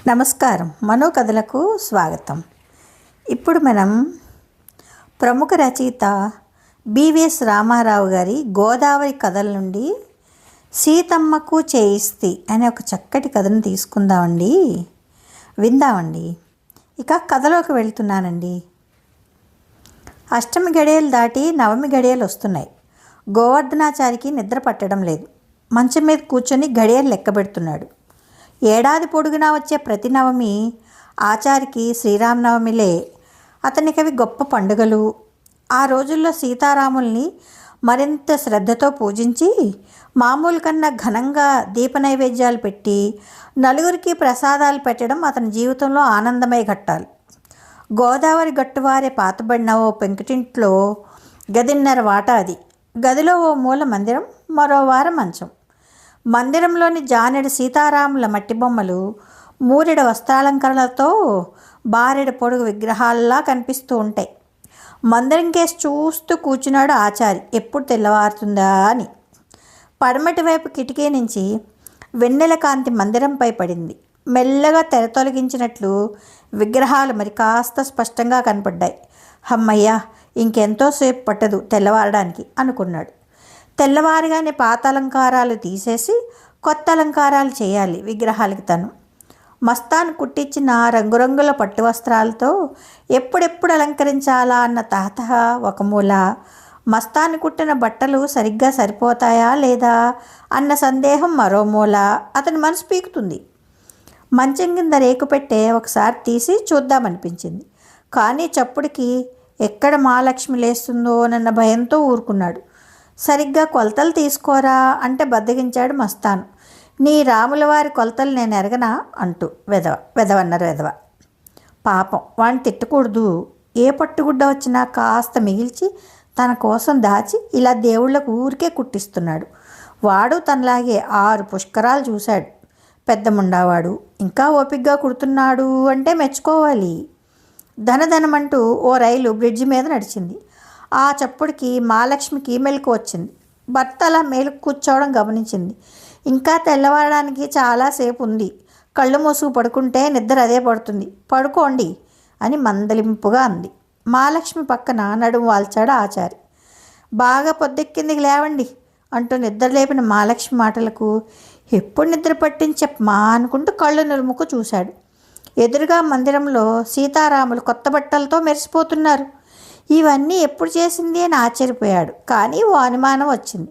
నమస్కారం, మనోకథలకు స్వాగతం. ఇప్పుడు మనం ప్రముఖ రచయిత బివిఎస్ రామారావు గారి గోదావరి కథల నుండి సీతమ్మకు చేయిస్తి అనే ఒక చక్కటి కథను తీసుకుందామండి, విందామండి. ఇక కథలోకి వెళ్తున్నానండి. అష్టమి గడియలు దాటి నవమి గడియలు వస్తున్నాయి. గోవర్ధనాచారికి నిద్ర పట్టడం లేదు. మంచం మీద కూర్చొని గడియలు లెక్క పెడుతున్నాడు. ఏడాది పొడుగునా వచ్చే ప్రతి నవమి ఆచారికి శ్రీరామనవమిలే. అతనికి అవి గొప్ప పండుగలు. ఆ రోజుల్లో సీతారాముల్ని మరింత శ్రద్ధతో పూజించి మామూలు కన్నా ఘనంగా దీప నైవేద్యాలు పెట్టి నలుగురికి ప్రసాదాలు పెట్టడం అతని జీవితంలో ఆనందమయ ఘట్టాలు. గోదావరి గట్టువారే పాతబడిన ఓ పెంకుటింట్లో గదిన్నర వాటా అది. గదిలో ఓ మూల మందిరం, మరో వారం మంచం. మందిరంలోని జానెడు సీతారాముల మట్టి బొమ్మలు మూరెడు వస్త్రాలంకరణలతో బారెడు పొడుగు విగ్రహాల్లా కనిపిస్తూ ఉంటాయి. మందిరం కేసి చూస్తూ కూర్చున్నాడు ఆచారి, ఎప్పుడు తెల్లవారుతుందా అని. పడమటి వైపు కిటికీ నుంచి వెన్నెల కాంతి మందిరంపై పడింది. మెల్లగా తెర తొలగించినట్లు విగ్రహాలు మరి కాస్త స్పష్టంగా కనపడ్డాయి. అమ్మయ్య, ఇంకెంతో సేపు పట్టదు తెల్లవారడానికి అనుకున్నాడు. తెల్లవారుగానే పాత అలంకారాలు తీసేసి కొత్త అలంకారాలు చేయాలి విగ్రహాలకి. తను మస్తాన్ కుట్టించిన రంగురంగుల పట్టు వస్త్రాలతో ఎప్పుడెప్పుడు అలంకరించాలా అన్న తహతహ ఒక మూల, మస్తాన్ కుట్టిన బట్టలు సరిగ్గా సరిపోతాయా లేదా అన్న సందేహం మరో మూల అతని మనసు పీకుతుంది. మంచం కింద రేకు పెట్టే ఒకసారి తీసి చూద్దామనిపించింది. కానీ చప్పుడికి ఎక్కడ మహాలక్ష్మి లేస్తుందోనన్న భయంతో ఊరుకున్నాడు. సరిగ్గా కొలతలు తీసుకోరా అంటే బద్దగించాడు మస్తాను. నీ రాముల వారి కొలతలు నేను ఎరగనా అంటూ వెదవ. పాపం, వాడిని తిట్టకూడదు. ఏ పట్టుగుడ్డ వచ్చినా కాస్త మిగిల్చి తన కోసం దాచి ఇలా దేవుళ్ళకు ఊరికే కుట్టిస్తున్నాడు. వాడు తనలాగే 6 పుష్కరాలు చూశాడు. పెద్ద ముండావాడు ఇంకా ఓపిగ్గా కుడుతున్నాడు అంటే మెచ్చుకోవాలి. ధనధనమంటూ ఓ రైలు బ్రిడ్జి మీద నడిచింది. ఆ చప్పుడికి మహాలక్ష్మికి మెలకు వచ్చింది. భర్త అలా మేలుకు కూర్చోవడం గమనించింది. ఇంకా తెల్లవారడానికి చాలాసేపు ఉంది. కళ్ళు మూసుకు పడుకుంటే నిద్ర అదే పడుతుంది, పడుకోండి అని మందలింపుగా అంది. మహాలక్ష్మి పక్కన నడుము వాల్చాడు ఆచారి. బాగా పొద్దెక్కిందికి లేవండి అంటూ నిద్ర లేపిన మహాలక్ష్మి మాటలకు ఎప్పుడు నిద్ర పట్టించమ్మా అనుకుంటూ కళ్ళు నులుముకు చూశాడు. ఎదురుగా మందిరంలో సీతారాములు కొత్త బట్టలతో మెరిసిపోతున్నారు. ఇవన్నీ ఎప్పుడు చేసింది అని ఆశ్చర్యపోయాడు. కానీ ఓ అనుమానం వచ్చింది.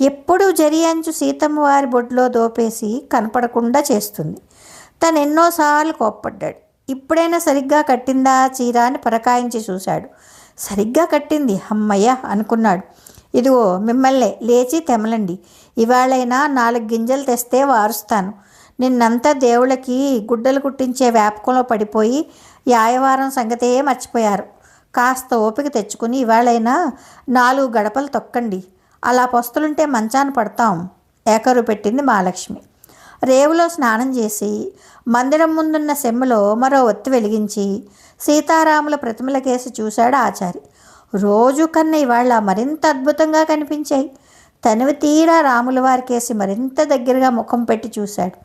ఎప్పుడు జరి అంచు సీతమ్మ వారి బొడ్లో దోపేసి కనపడకుండా చేస్తుంది. తను ఎన్నోసార్లు కోప్పడ్డాడు. ఇప్పుడైనా సరిగ్గా కట్టిందా చీర అని పరకాయించి చూశాడు. సరిగ్గా కట్టింది, అమ్మయ్య అనుకున్నాడు. ఇదిగో మిమ్మల్నే, లేచి తెమలండి. ఇవాళైనా 4 గింజలు తెస్తే వారుస్తాను. నిన్నంతా దేవుళ్ళకి గుడ్డలు కుట్టించే వ్యాపకంలో పడిపోయి యాయవారం సంగతే మర్చిపోయారు. కాస్త ఓపిక తెచ్చుకుని ఇవాళైనా 4 గడపలు తొక్కండి. అలా పొస్తులుంటే మంచాన పడతాం. ఏకరు పెట్టింది మహాలక్ష్మి. రేవులో స్నానం చేసి మందిరం ముందున్న సెమ్మలో మరో ఒత్తి వెలిగించి సీతారాముల ప్రతిమల కేసి చూశాడు ఆచారి. రోజు కన్నా ఇవాళ మరింత అద్భుతంగా కనిపించాయి. తనివి తీరా రాముల వారి కేసి మరింత దగ్గరగా ముఖం పెట్టి చూశాడు.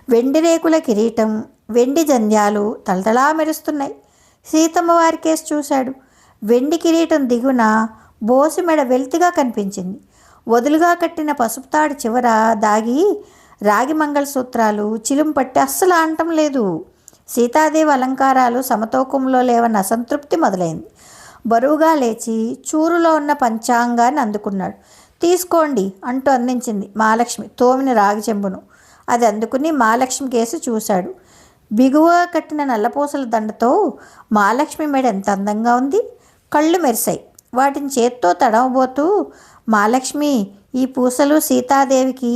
వెండి రేకుల కిరీటం, వెండి జంధ్యాలు తలతలా మెరుస్తున్నాయి. సీతమ్మ వారి కేసి చూశాడు. వెండి కిరీటం దిగున బోసి మెడ వెల్తిగా కనిపించింది. వదులుగా కట్టిన పసుపు తాడు చివర దాగి రాగి మంగళసూత్రాలు చిలుంపట్టి అస్సలు ఆనటం లేదు. సీతాదేవి అలంకారాలు సమతూకంలో లేవన్న అసంతృప్తి మొదలైంది. బరువుగా లేచి చూరులో ఉన్న పంచాంగాన్ని అందుకున్నాడు. తీసుకోండి అంటూ అందించింది మహాలక్ష్మి తోమిన రాగి చెంబును. అది అందుకుని మహాలక్ష్మి కేసి చూశాడు. బిగువగా కట్టిన నల్లపూసల దండతో మహాలక్ష్మి మెడ ఎంత అందంగా ఉంది. కళ్ళు మెరిశాయి. వాటిని చేత్తో తడవబోతూ మహాలక్ష్మి, ఈ పూసలు సీతాదేవికి.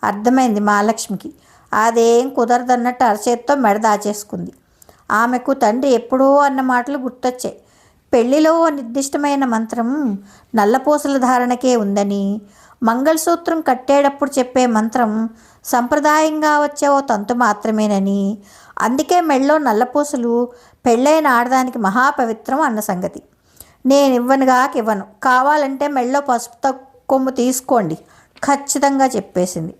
అర్థమైంది మహాలక్ష్మికి. అదేం కుదరదన్నట్టు అరచేత్తో మెడ దాచేసుకుంది. ఆమెకు తండ్రి ఎప్పుడో అన్న మాటలు గుర్తొచ్చాయి. పెళ్లిలో నిర్దిష్టమైన మంత్రం నల్లపూసల ధారణకే ఉందని, మంగళసూత్రం కట్టేటప్పుడు చెప్పే మంత్రం సంప్రదాయంగా వచ్చే ఓ తంతు మాత్రమేనని, అందుకే మెళ్ళో నల్లపూసలు పెళ్ళైన ఆడదానికి మహాపవిత్రం అన్న సంగతి. నేను ఇవ్వను, కావాలంటే మెళ్ళో పసుపుతో కొమ్ము తీసుకోండి ఖచ్చితంగా చెప్పేసింది.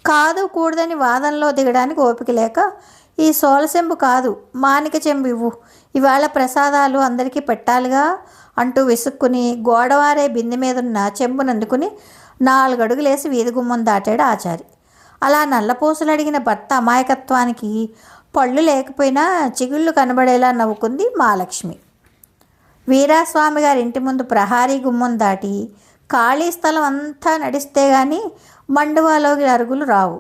కాదు కూడదని వాదనలో దిగడానికి ఓపిక లేక, ఈ సోలసెంబు కాదు మానిక చెంబు ఇవ్వు, ఇవాళ ప్రసాదాలు అందరికీ పెట్టాలిగా అంటూ విసుక్కుని గోడవారే బిందె మీదున్న చెంబునందుకుని 4 అడుగులేసి వీధి గుమ్మం దాటాడు ఆచారి. అలా నల్లపూసలు అడిగిన భర్త అమాయకత్వానికి పళ్ళు లేకపోయినా చిగుళ్ళు కనబడేలా నవ్వుకుంది మహాలక్ష్మి. వీరాస్వామి గారి ఇంటి ముందు ప్రహారీ గుమ్మం దాటి ఖాళీ స్థలం అంతా నడిస్తే గాని మండువాలోకి అరుగులు రావు.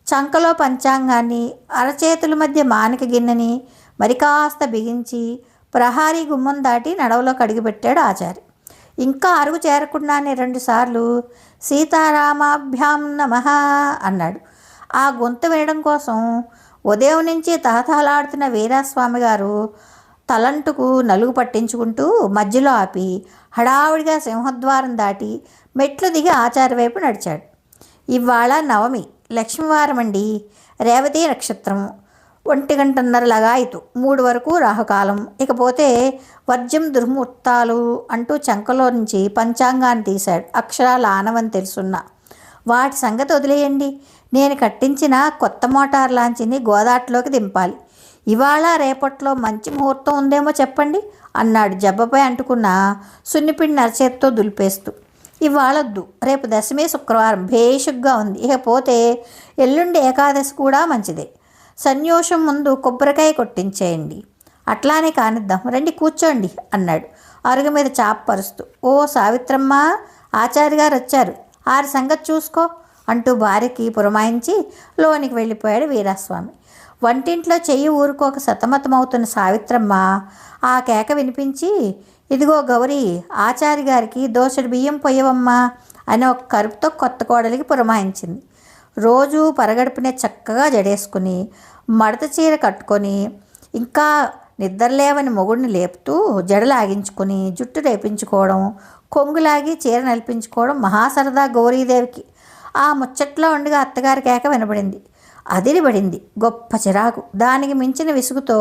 చంకలో పంచాంగాన్ని, అరచేతుల మధ్య మానిక గిన్నెని మరి కాస్త బిగించి ప్రహారీ గుమ్మం దాటి నడవలోకి అడుగుపెట్టాడు ఆచారి. ఇంకా అరుగు చేరకుండానే 2 సార్లు సీతారామాభ్యాం నమః అన్నాడు. ఆ గొంతు వినడం కోసం ఉదయం నుంచి తహతహలాడుతున్న వీరాస్వామి గారు తలంటుకు నలుగు పట్టించుకుంటూ మధ్యలో ఆపి హడావుడిగా సింహద్వారం దాటి మెట్లు దిగి ఆచారి వైపు నడిచాడు. ఇవాళ నవమి, లక్ష్మీవారం అండి, రేవతి నక్షత్రం, 1:30 లగాయితు, 3 వరకు రాహుకాలం, ఇకపోతే వర్జం దుర్ముహూర్తాలు అంటూ చంకలో నుంచి పంచాంగాన్ని తీశాడు. అక్షరాలు ఆనవని తెలుసున్నా. వాటి సంగతి వదిలేయండి, నేను కట్టించిన కొత్త మోటార్ లాంచిని గోదాట్లోకి దింపాలి. ఇవాళ రేపట్లో మంచి ముహూర్తం ఉందేమో చెప్పండి అన్నాడు జబ్బపై అంటుకున్న సున్నిపిండి అరచేత్తో దులిపేస్తూ. ఇవాళొద్దు, రేపు దశమి శుక్రవారం భేషుగ్గా ఉంది, ఇకపోతే ఎల్లుండి ఏకాదశి కూడా మంచిదే. సన్యోషం ముందు కొబ్బరికాయ కొట్టించేయండి. అట్లానే కానిద్దాం, రండి కూర్చోండి అన్నాడు అరుగు మీద చాపరుస్తూ. ఓ సావిత్రమ్మ, ఆచార్య గారు వచ్చారు, ఆరి సంగతి చూసుకో అంటూ భార్యకి పురమాయించి లోనికి వెళ్ళిపోయాడు వీరాస్వామి. వంటింట్లో చెయ్యి ఊరుకోక సతమతమవుతున్న సావిత్రమ్మ ఆ కేక వినిపించి, ఇదిగో గౌరీ, ఆచార్య గారికి దోసెడు బియ్యం పొయ్యవమ్మా అని ఒక కరుపుతో కొత్త కోడలికి పురమాయించింది. రోజు పరగడుపునే చక్కగా జడేసుకుని మడత చీర కట్టుకొని ఇంకా నిద్రలేవని మొగుడిని లేపుతూ జడలాగించుకొని జుట్టు రేపించుకోవడం, కొంగులాగి చీర నలిపించుకోవడం మహాసరదా గౌరీదేవికి. ఆ ముచ్చట్లో ఉండగా అత్తగారి కేక వినబడింది. అదిరిపడింది గొప్ప చిరాకు. దానికి మించిన విసుగుతో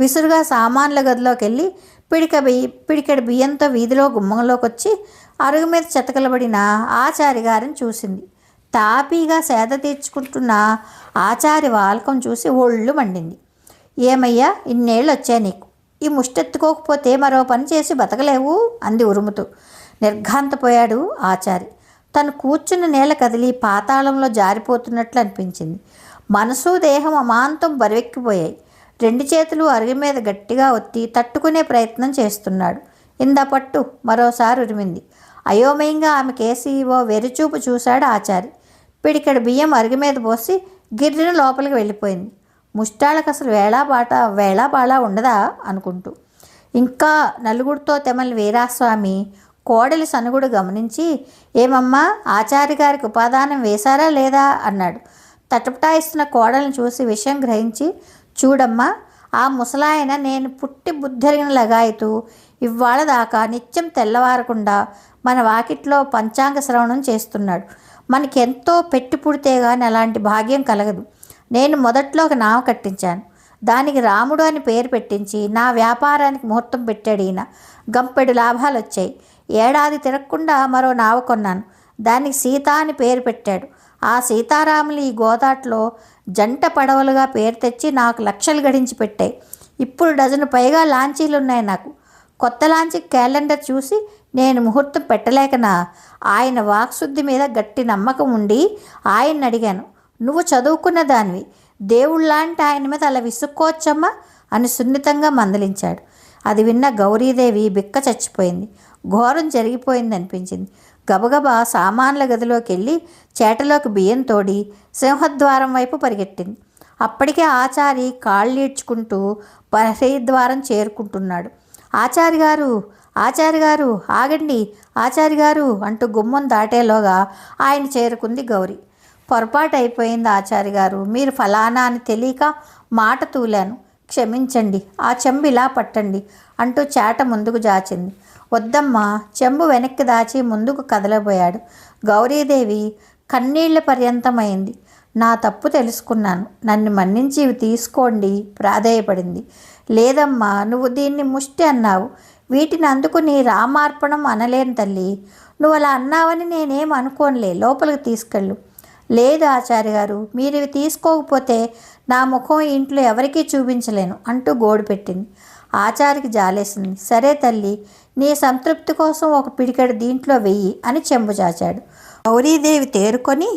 విసురుగా సామాన్ల గదిలోకి వెళ్ళి పిడికెడు బియ్యంతో వీధిలో గుమ్మంలోకి వచ్చి అరుగు మీద చెతకలబడిన ఆచారి గారిని చూసింది. తాపీగా సేద తీర్చుకుంటున్న ఆచారి వాలకం చూసి ఒళ్ళు మండింది. ఏమయ్యా, ఇన్నేళ్ళు వచ్చా నీకు, ఈ ముష్టెత్తుకోకపోతే మరో పని చేసి బతకలేవు అంది ఉరుముతూ. నిర్ఘాంతపోయాడు ఆచారి. తను కూర్చున్న నేల కదిలి పాతాళంలో జారిపోతున్నట్లు అనిపించింది. మనసు దేహం అమాంతం బరువెక్కిపోయాయి. 2 చేతులు అరుగు మీద గట్టిగా ఒత్తి తట్టుకునే ప్రయత్నం చేస్తున్నాడు. ఇందా పట్టు మరోసారి ఉరిమింది. అయోమయంగా ఆమె కేసి ఓ వెరిచూపు చూశాడు ఆచారి. పిడికెడు బియ్యం అరుగు మీద పోసి గిర్రిన లోపలికి వెళ్ళిపోయింది. ముష్టాళ్ళకు అసలు వేళాబాళా ఉండదా అనుకుంటూ. ఇంకా నలుగురితో తెమలి వీరాస్వామి కోడలి సనుగుడు గమనించి, ఏమమ్మా, ఆచార్య గారికి ఉపాదానం వేశారా లేదా అన్నాడు. తటపటాయిస్తున్న కోడల్ని చూసి విషయం గ్రహించి, చూడమ్మా, ఆ ముసలాయన నేను పుట్టి బుద్ధెరిగిన లగాయితూ ఇవాళ దాకా నిత్యం తెల్లవారకుండా మన వాకిట్లో పంచాంగ శ్రవణం చేస్తున్నాడు. మనకెంతో పెట్టి పుడితే కానీ అలాంటి భాగ్యం కలగదు. నేను మొదట్లో ఒక నావ కట్టించాను, దానికి రాముడు అని పేరు పెట్టించి నా వ్యాపారానికి ముహూర్తం పెట్టాడు ఈయన. గంపెడు లాభాలు వచ్చాయి. ఏడాది తిరగకుండా మరో నావ కొన్నాను, దానికి సీత అని పేరు పెట్టాడు. ఆ సీతారాములు ఈ గోదాట్లో జంట పడవలుగా పేరు తెచ్చి నాకు లక్షలు గడించి పెట్టాయి. ఇప్పుడు డజను పైగా లాంచీలు ఉన్నాయి నాకు. కొత్త లాంచీ క్యాలెండర్ చూసి నేను ముహూర్తం పెట్టలేకనా ఆయన వాక్శుద్ధి మీద గట్టి నమ్మకం ఉండి ఆయన్ని అడిగాను. నువ్వు చదువుకున్న దానివి, దేవుళ్ళలాంటి ఆయన మీద అలా విసుక్కోవచ్చమ్మా అని సున్నితంగా మందలించాడు. అది విన్న గౌరీదేవి బిక్క చచ్చిపోయింది. ఘోరం జరిగిపోయింది అనిపించింది. గబగబా సామాన్ల గదిలోకి వెళ్ళి చేటలోకి బియ్యం తోడి సింహద్వారం వైపు పరిగెట్టింది. అప్పటికే ఆచారి కాళ్ళీడ్చుకుంటూ ప్రహరీద్వారం చేరుకుంటున్నాడు. ఆచారి గారు ఆగండి, ఆచారి గారు అంటూ గుమ్మం దాటేలోగా ఆయన చేరుకుంది గౌరీ. పొరపాటు అయిపోయింది ఆచారి గారు, మీరు ఫలానా అని తెలియక మాట తూలాను, క్షమించండి, ఆ చెంబు ఇలా పట్టండి అంటూ చేట ముందుకు జాచింది. వద్దమ్మా, చెంబు వెనక్కి దాచి ముందుకు కదలబోయాడు. గౌరీదేవి కన్నీళ్ల పర్యంతమైంది. నా తప్పు తెలుసుకున్నాను, నన్ను మన్నించి ఇవి తీసుకోండి ప్రాధేయపడింది. లేదమ్మా, నువ్వు దీన్ని ముష్టి అన్నావు, వీటిని అందుకుని రామార్పణం అనలేను తల్లి. నువ్వు అలా అన్నావని నేనేం అనుకోనులే, లోపలికి తీసుకెళ్ళు. లేదు ఆచార్య గారు, మీరు ఇవి తీసుకోకపోతే నా ముఖం ఈ ఇంట్లో ఎవరికీ చూపించలేను అంటూ గోడు పెట్టింది. ఆచార్యకి జాలేసింది. సరే తల్లి, నీ సంతృప్తి కోసం ఒక పిడికెడు దీంట్లో వెయ్యి అని చెంబు చాచాడు. గౌరీదేవి తేరుకొని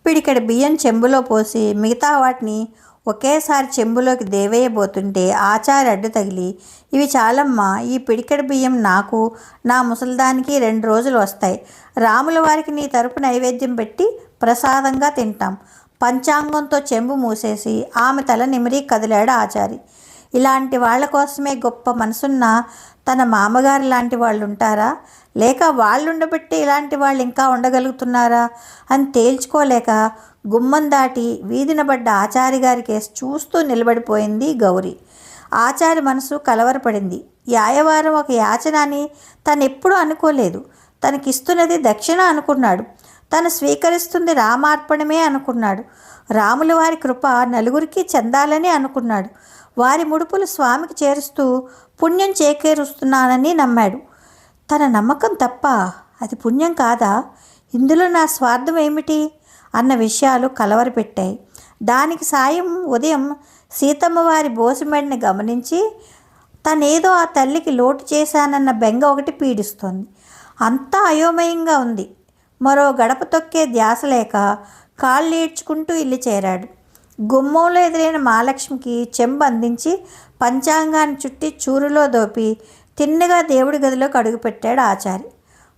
పిడికెడు బియ్యం చెంబులో పోసి మిగతా వాటిని ఒకేసారి చెంబులోకి దేవేయబోతుంటే ఆచార్య అడ్డు తగిలి, ఇవి చాలమ్మా, ఈ పిడికెడు బియ్యం నాకు, నా ముసలిదానికి 2 రోజులు వస్తాయి. రాముల వారికి నీ తరపు నైవేద్యం పెట్టి ప్రసాదంగా తింటాం. పంచాంగంతో చెంబు మూసేసి ఆమె తల నిమిరి కదిలాడు ఆచారి. ఇలాంటి వాళ్ళ కోసమే గొప్ప మనసున్న తన మామగారు లాంటి వాళ్ళు ఉంటారా, లేక వాళ్ళుండబెట్టి ఇలాంటి వాళ్ళు ఇంకా ఉండగలుగుతున్నారా అని తేల్చుకోలేక గుమ్మం దాటి వీధిన పడ్డ ఆచారి గారి కేసు చూస్తూ నిలబడిపోయింది గౌరీ. ఆచారి మనసు కలవరపడింది. యాయవారం ఒక యాచన అని తనెప్పుడూ అనుకోలేదు. తనకిస్తున్నది దక్షిణ అనుకున్నాడు. తను స్వీకరిస్తుంది రామార్పణమే అనుకున్నాడు. రాముల వారి కృప నలుగురికి చెందాలని అనుకున్నాడు. వారి ముడుపులు స్వామికి చేరుస్తూ పుణ్యం చేకూరుస్తున్నానని నమ్మాడు. తన నమ్మకం తప్ప అది పుణ్యం కాదా? ఇందులో నా స్వార్థం ఏమిటి అన్న విషయాలు కలవరపెట్టాయి. దానికి సాయం ఉదయం సీతమ్మ వారి బోసిమెడిని గమనించి తనేదో ఆ తల్లికి లోటు చేశానన్న బెంగ ఒకటి పీడిస్తోంది. అంతా అయోమయంగా ఉంది. మరో గడప తొక్కే ధ్యాస లేక కాళ్ళు ఈడ్చుకుంటూ ఇల్లు చేరాడు. గుమ్మంలో ఎదురైన మహాలక్ష్మికి చెంబు అందించి పంచాంగాన్ని చుట్టి చూరులో దోపి తిన్నగా దేవుడి గదిలోకి అడుగుపెట్టాడు ఆచారి.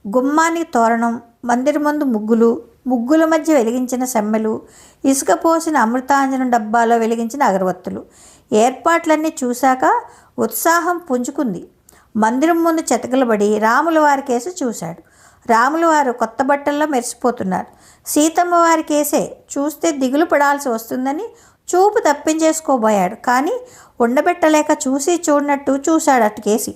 గుమ్మానికి తోరణం, మందిరం ముందు ముగ్గులు, ముగ్గుల మధ్య వెలిగించిన సెమ్మెలు, ఇసుక పోసిన అమృతాంజనం డబ్బాలో వెలిగించిన అగరవత్తులు. ఏర్పాట్లన్నీ చూశాక ఉత్సాహం పుంజుకుంది. మందిరం ముందు చెతకలబడి రాముల వారి కేసు చూశాడు. రాముల వారు కొత్త బట్టల్లో మెరిసిపోతున్నారు. సీతమ్మ వారి కేసే చూస్తే దిగులు పడాల్సి వస్తుందని చూపు తప్పించేసుకోబోయాడు. కానీ ఉండబెట్టలేక చూసి చూడనట్టు చూశాడు అటు కేసి.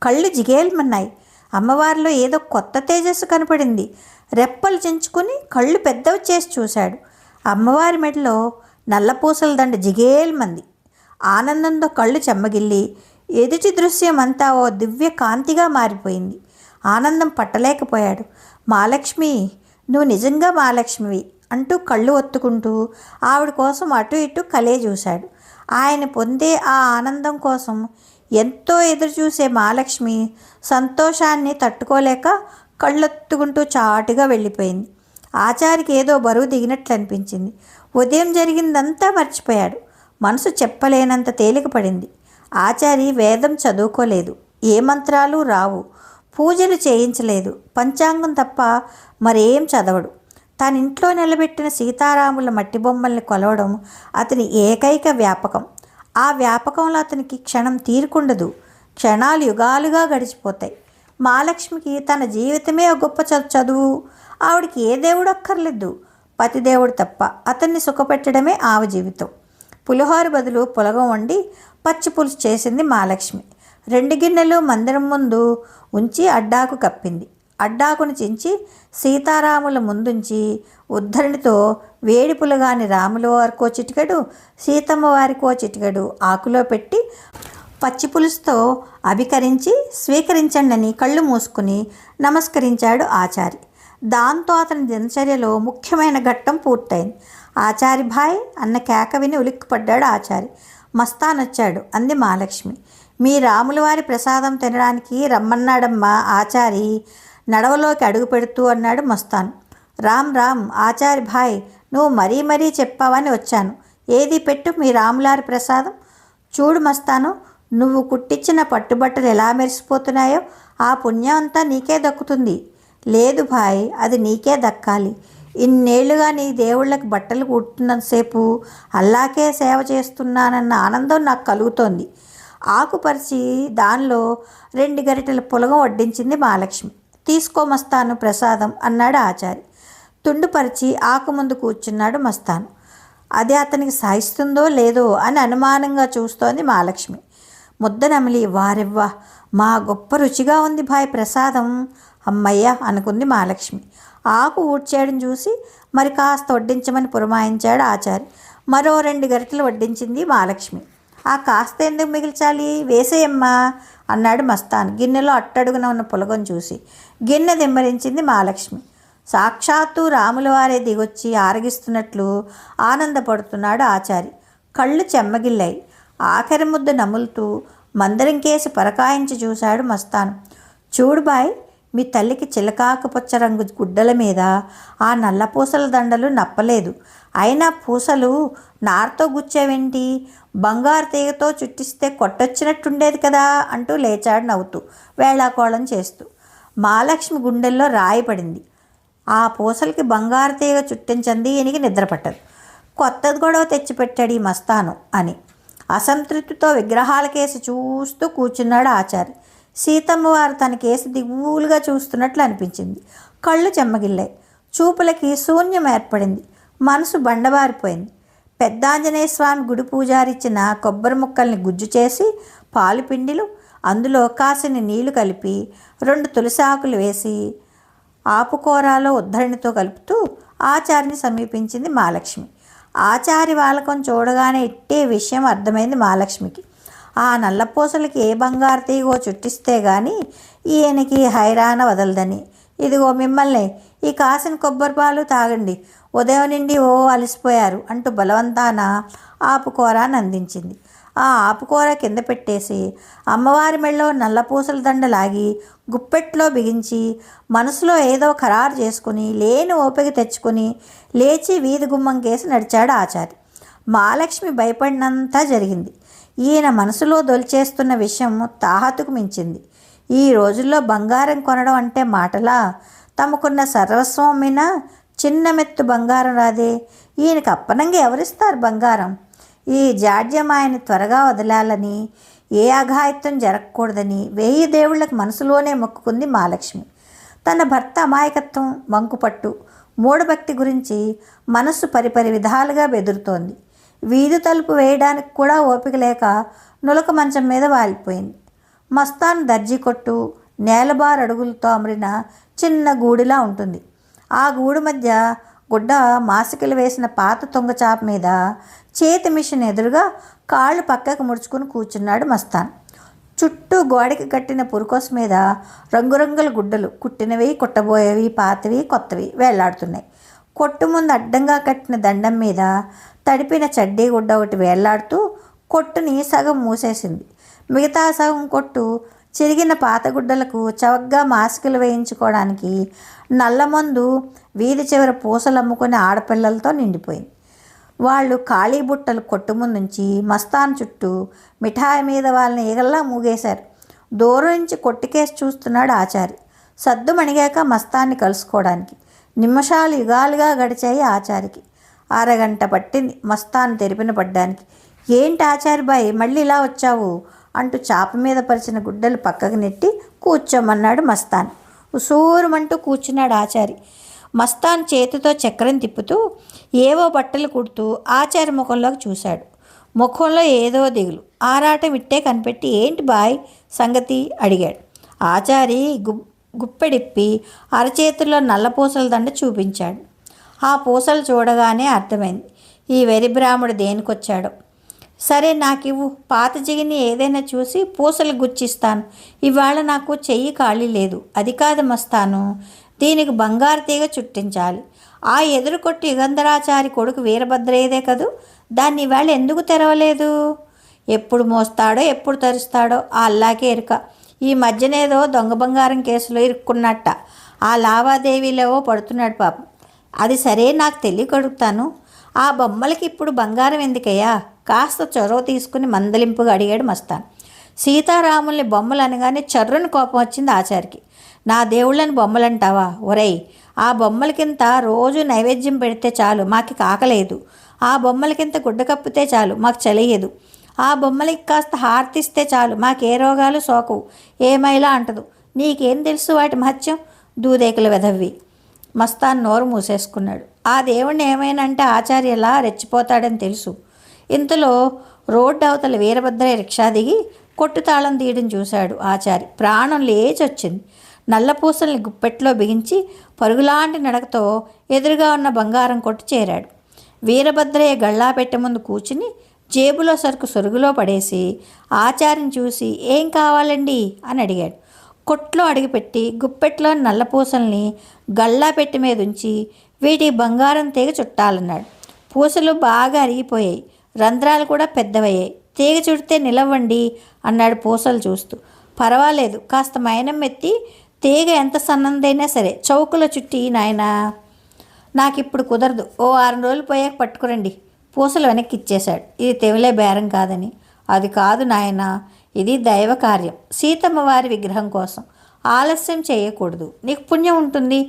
కళ్ళు జిగేల్మన్నాయి. అమ్మవారిలో ఏదో కొత్త తేజస్సు కనపడింది. రెప్పలు చించుకుని కళ్ళు పెద్దవి చేసి చూశాడు. అమ్మవారి మెడలో నల్లపూసల దండ జిగేల్మంది. ఆనందంతో కళ్ళు చెమ్మగిల్లి ఎదుటి దృశ్యం అంతా ఓ దివ్య కాంతిగా మారిపోయింది. ఆనందం పట్టలేకపోయాడు. మహాలక్ష్మి, నువ్వు నిజంగా మహాలక్ష్మివి అంటూ కళ్ళు ఒత్తుకుంటూ ఆవిడ కోసం అటు ఇటు కలే చూశాడు. ఆయన పొందే ఆ ఆనందం కోసం ఎంతో ఎదురుచూసే మహాలక్ష్మి సంతోషాన్ని తట్టుకోలేక కళ్ళొత్తుకుంటూ చాటుగా వెళ్ళిపోయింది. ఆచారికి ఏదో బరువు దిగినట్లు అనిపించింది. ఉదయం జరిగిందంతా మర్చిపోయాడు. మనసు చెప్పలేనంత తేలికపడింది. ఆచారి వేదం చదువుకోలేదు, ఏ మంత్రాలు రావు, పూజలు చేయించలేదు, పంచాంగం తప్ప మరేం చదవడు. తాను ఇంట్లో నిలబెట్టిన సీతారాముల మట్టి బొమ్మల్ని కొలవడం అతని ఏకైక వ్యాపకం. ఆ వ్యాపకంలో అతనికి క్షణం తీరుకుండదు. క్షణాలు యుగాలుగా గడిచిపోతాయి. మహాలక్ష్మికి తన జీవితమే ఒక గొప్ప చదువు. ఆవిడికి ఏ దేవుడు అక్కర్లేదు, పతిదేవుడు తప్ప. అతన్ని సుఖపెట్టడమే ఆమె జీవితం. పులిహోర బదులు పులగం వండి పచ్చి పులుసు చేసింది మహాలక్ష్మి. 2 గిన్నెలు మందిరం ముందు ఉంచి అడ్డాకు కప్పింది. అడ్డాకును చించి సీతారాముల ముందుంచి ఉద్ధరణితో వేడి పులగాని రాముల వారికో చిటికెడు, సీతమ్మ వారికో చిటికెడు ఆకులో పెట్టి పచ్చి పులుసుతో అభికరించి స్వీకరించండి కళ్ళు మూసుకుని నమస్కరించాడు ఆచారి. దాంతో అతని దినచర్యలో ముఖ్యమైన ఘట్టం పూర్తయింది. ఆచారి భాయ్ అన్న కేక విని ఉలిక్కిపడ్డాడు ఆచారి. మస్తాన్ వచ్చాడు అంది మహాలక్ష్మి. మీ రాముల వారి ప్రసాదం తినడానికి రమ్మన్నాడమ్మా ఆచారి నడవలోకి అడుగు పెడుతూ అన్నాడు మస్తాన్. రామ్ రామ్ ఆచారి భాయ్, నువ్వు మరీ చెప్పావని వచ్చాను. ఏది పెట్టు మీ రాములారి ప్రసాదం. చూడు మస్తాను, నువ్వు కుట్టించిన పట్టుబట్టలు ఎలా మెరిసిపోతున్నాయో ఆ పుణ్యం అంతా నీకే దక్కుతుంది. లేదు భాయ్, అది నీకే దక్కాలి. ఇన్నేళ్లుగా నీ దేవుళ్ళకి బట్టలు కుట్టినంతసేపు అల్లాకే సేవ చేస్తున్నానన్న ఆనందం నాకు కలుగుతోంది. ఆకుపరిచి దానిలో 2 గరిటెల పులగం వడ్డించింది మహాలక్ష్మి. తీసుకో మస్తాను ప్రసాదం అన్నాడు ఆచారి. తుండుపరిచి ఆకు ముందు కూర్చున్నాడు మస్తాను. అది అతనికి సాయిస్తుందో లేదో అని అనుమానంగా చూస్తోంది మహాలక్ష్మి. ముద్ద నమిలి వారెవ్వా, మా గొప్ప రుచిగా ఉంది భాయ్ ప్రసాదం, అమ్మయ్య అనుకుంది మహాలక్ష్మి. ఆకు ఊడ్చేయడం చూసి మరి కాస్త వడ్డించమని పురమాయించాడు ఆచారి. మరో 2 గరిటెలు వడ్డించింది మహాలక్ష్మి. ఆ కాస్త ఎందుకు మిగిల్చాలి, వేసేయమ్మా అన్నాడు మస్తాన్ గిన్నెలో అట్టడుగున ఉన్న పులగం చూసి. గిన్నె దిమ్మరించింది మహాలక్ష్మి. సాక్షాత్తు రాముల వారే దిగొచ్చి ఆరగిస్తున్నట్లు ఆనందపడుతున్నాడు ఆచారి. కళ్ళు చెమ్మగిల్లాయి. ఆఖరి ముద్ద నములుతూ మందరం కేసి పరకాయించి చూశాడు మస్తాన్. చూడు బాయ్, మీ తల్లికి చిలకాకు పచ్చ రంగు గుడ్డల మీద ఆ నల్ల పూసల దండలు నప్పలేదు. అయినా పూసలు నార్తో గుచ్చావేంటి? బంగారు తీగతో చుట్టిస్తే కొట్టొచ్చినట్టుండేది కదా అంటూ లేచాడు నవ్వుతూ, వేళాకోళం చేస్తూ. మహాలక్ష్మి గుండెల్లో రాయి పడింది. ఆ పూసలకి బంగారు తీగ చుట్టించంది ఈయనకి నిద్రపట్టదు. కొత్తది గొడవ తెచ్చిపెట్టాడు ఈ మస్తాను అని అసంతృప్తితో విగ్రహాల కేసి చూస్తూ కూర్చున్నాడు ఆచారి. సీతమ్మ వారు తన కేసు దిగులుగా చూస్తున్నట్లు అనిపించింది. కళ్ళు చెమ్మగిల్లాయి. చూపులకి శూన్యం ఏర్పడింది. మనసు బండబారిపోయింది. పెద్దాంజనేయ స్వామి గుడి పూజారిచ్చిన కొబ్బరి ముక్కల్ని గుజ్జు చేసి పాలు పిండిలు అందులో కాసిన నీళ్లు కలిపి 2 తులసి ఆకులు వేసి ఆపుకూరలో ఉద్ధరణితో కలుపుతూ ఆచారిని సమీపించింది మహాలక్ష్మి. ఆచారి వాలకం చూడగానే ఇట్టే విషయం అర్థమైంది మహాలక్ష్మికి. ఆ నల్లపూసలకి ఏ బంగారు తీగో చుట్టిస్తే గాని ఈయనకి హైరాణ వదలదని. ఇదిగో మిమ్మల్ని, ఈ కాసిన కొబ్బరి పాలు తాగండి, ఉదయం నుండి అలసిపోయారు అంటూ బలవంతాన ఆపుకూరని అందించింది. ఆ ఆపుకూర కింద పెట్టేసి అమ్మవారి మెళ్ళో నల్లపూసల దండ లాగి గుప్పెట్లో బిగించి మనసులో ఏదో ఖరారు చేసుకుని లేని ఓపిక తెచ్చుకుని లేచి వీధి గుమ్మం కేసి నడిచాడు ఆచారి. మహాలక్ష్మి భయపడినంతా జరిగింది. ఈయన మనసులో దొలిచేస్తున్న విషయం తాహతుకు మించింది. ఈ రోజుల్లో బంగారం కొనడం అంటే మాటలా? తమకున్న సర్వస్వం మీద చిన్న మెత్తు బంగారం రాదే. ఈయనకి అప్పనంగా ఎవరిస్తారు బంగారం? ఈ జాడ్యం ఆయన త్వరగా వదలాలని, ఏ అఘాయిత్యం జరగకూడదని 1000 దేవుళ్ళకి మనసులోనే మొక్కుకుంది మహాలక్ష్మి. తన భర్త అమాయకత్వం, వంకుపట్టు, మూఢభక్తి గురించి మనస్సు పరిపరి విధాలుగా బెదురుతోంది. వీధి తలుపు వేయడానికి కూడా ఓపిక లేక నులక మంచం మీద వాలిపోయింది. మస్తాన్ దర్జీ కొట్టు నేలబారు అడుగులతో అమరిన చిన్న గూడిలా ఉంటుంది. ఆ గూడు మధ్య గుడ్డ మాసికలు వేసిన పాత తుంగచాప మీద చేతి మిషన్ ఎదురుగా కాళ్ళు పక్కకు ముడుచుకుని కూర్చున్నాడు మస్తాన్. చుట్టూ గోడకి కట్టిన పురుకోస మీద రంగురంగుల గుడ్డలు, కుట్టినవి, కుట్టబోయేవి, పాతవి, కొత్తవి వేళ్లాడుతున్నాయి. కొట్టు ముందు అడ్డంగా కట్టిన దండం మీద తడిపిన చడ్డీ గుడ్డ ఒకటి వేళ్లాడుతూ కొట్టుని సగం మూసేసింది. మిగతా సగం కొట్టు చిరిగిన పాత గుడ్డలకు చవగ్గా మాసికలు వేయించుకోవడానికి నల్లమందు వీధి చివర పూసలు అమ్ముకునే ఆడపిల్లలతో నిండిపోయింది. వాళ్ళు ఖాళీ బుట్టలు కొట్టు ముందుంచి మస్తాన్ చుట్టూ మిఠాయి మీద వాళ్ళని ఈగల్లా మూగేశారు. దూరం నుంచి కొట్టుకేసి చూస్తున్నాడు ఆచారి. సద్దు మణిగాక మస్తాన్ని కలుసుకోవడానికి నిమిషాలు యుగాలుగా గడిచాయి ఆచారికి. అరగంట పట్టింది మస్తాన్ తెరిపిన పడ్డానికి. ఏంటి ఆచారి బాయ్, మళ్ళీ ఇలా వచ్చావు అంటూ చాప మీద పరిచిన గుడ్డలు పక్కకు నెట్టి కూర్చోమన్నాడు మస్తాన్. ఉసూరుమంటూ కూర్చున్నాడు ఆచారి. మస్తాన్ చేతితో చక్రం తిప్పుతూ ఏవో బట్టలు కుడుతూ ఆచారి ముఖంలోకి చూశాడు. ముఖంలో ఏదో దిగులు, ఆరాటం ఇట్టే కనిపెట్టి ఏంటి బాయ్ సంగతి అడిగాడు. ఆచారి గుప్పెడిప్పి అరచేతుల్లో నల్ల పూసల దండ చూపించాడు. ఆ పూసలు చూడగానే అర్థమైంది ఈ వెరి బ్రాహ్మడు దేనికొచ్చాడో. సరే నాకివ్వు, పాత జిగిని ఏదైనా చూసి పూసలు గుచ్చిస్తాను. ఇవాళ నాకు చెయ్యి ఖాళీ లేదు. అది కాదు మస్తాను, దీనికి బంగారు తీగ చుట్టించాలి. ఆ ఎదురు కొట్టి యుగంధరాచారి కొడుకు వీరభద్రయ్యదే కదూ, దాన్ని ఇవాళ ఎందుకు తెరవలేదు? ఎప్పుడు మోస్తాడో ఎప్పుడు తరుస్తాడో ఆ అల్లాకే ఎరుక. ఈ మధ్యనేదో దొంగ బంగారం కేసులో ఇరుక్కున్నట్ట. ఆ లావాదేవీలేవో పడుతున్నాడు పాపం. అది సరే, నాకు తెలియకడుగుతాను, ఆ బొమ్మలకి ఇప్పుడు బంగారం ఎందుకయ్యా? కాస్త చొరవ తీసుకుని మందలింపుగా అడిగాడు మస్తాన్. సీతారాముల్ని బొమ్మలు అనగానే చర్రుని కోపం వచ్చింది ఆచారికి. నా దేవుళ్ళని బొమ్మలంటావా? ఒరేయ్, ఆ బొమ్మలకింత రోజు నైవేద్యం పెడితే చాలు, మాకు కాకలేదు. ఆ బొమ్మలకింత గుడ్డ కప్పితే చాలు, మాకు చలియదు. ఆ బొమ్మలకి కాస్త హారతిస్తే చాలు, మాకే రోగాలు సోకవు, ఏమైలా అంటదు. నీకేం తెలుసు వాటి మహత్యం? దూదేకుల వెధవ్వి. మస్తాన్ నోరు మూసేసుకున్నాడు. ఆ దేవుణ్ణి ఏమైనా అంటే ఆచార్యలా రెచ్చిపోతాడని తెలుసు. ఇంతలో రోడ్డు అవతల వీరభద్రయ్య రిక్షా దిగి కొట్టు తాళం తీయడం చూశాడు ఆచారి. ప్రాణం లేచి వచ్చింది. నల్లపూసల్ని గుప్పెట్లో బిగించి పరుగులాంటి నడకతో ఎదురుగా ఉన్న బంగారం కొట్టు చేరాడు. వీరభద్రయ్య గళ్ళా పెట్టె ముందు కూర్చుని జేబులో సరుకు సొరుగులో పడేసి ఆచార్యని చూసి ఏం కావాలండి అని అడిగాడు. కొట్లో అడిగిపెట్టి గుప్పెట్లో నల్లపూసల్ని గల్లా పెట్టి మీద ఉంచి వీటి బంగారం తీగ చుట్టాలన్నాడు. పూసలు బాగా అరిగిపోయాయి, రంధ్రాలు కూడా పెద్దవయ్యాయి. తీగ చుడితే నిలవండి అన్నాడు పూసలు చూస్తూ. పర్వాలేదు, కాస్త మైనం ఎత్తి తీగ ఎంత సన్నందైనా సరే చౌకులో చుట్టి నాయనా. నాకిప్పుడు కుదరదు, ఓ 6 రోజులు పోయాక పట్టుకురండి. పూసలు వెనక్కి ఇచ్చేశాడు. ఇది తెవిలే బేరం కాదని. అది కాదు నాయనా, ఇది దైవ కార్యం, సీతమ్మ వారి విగ్రహం కోసం. ఆలస్యం చేయకూడదు, నీకు పుణ్యం ఉంటుంది.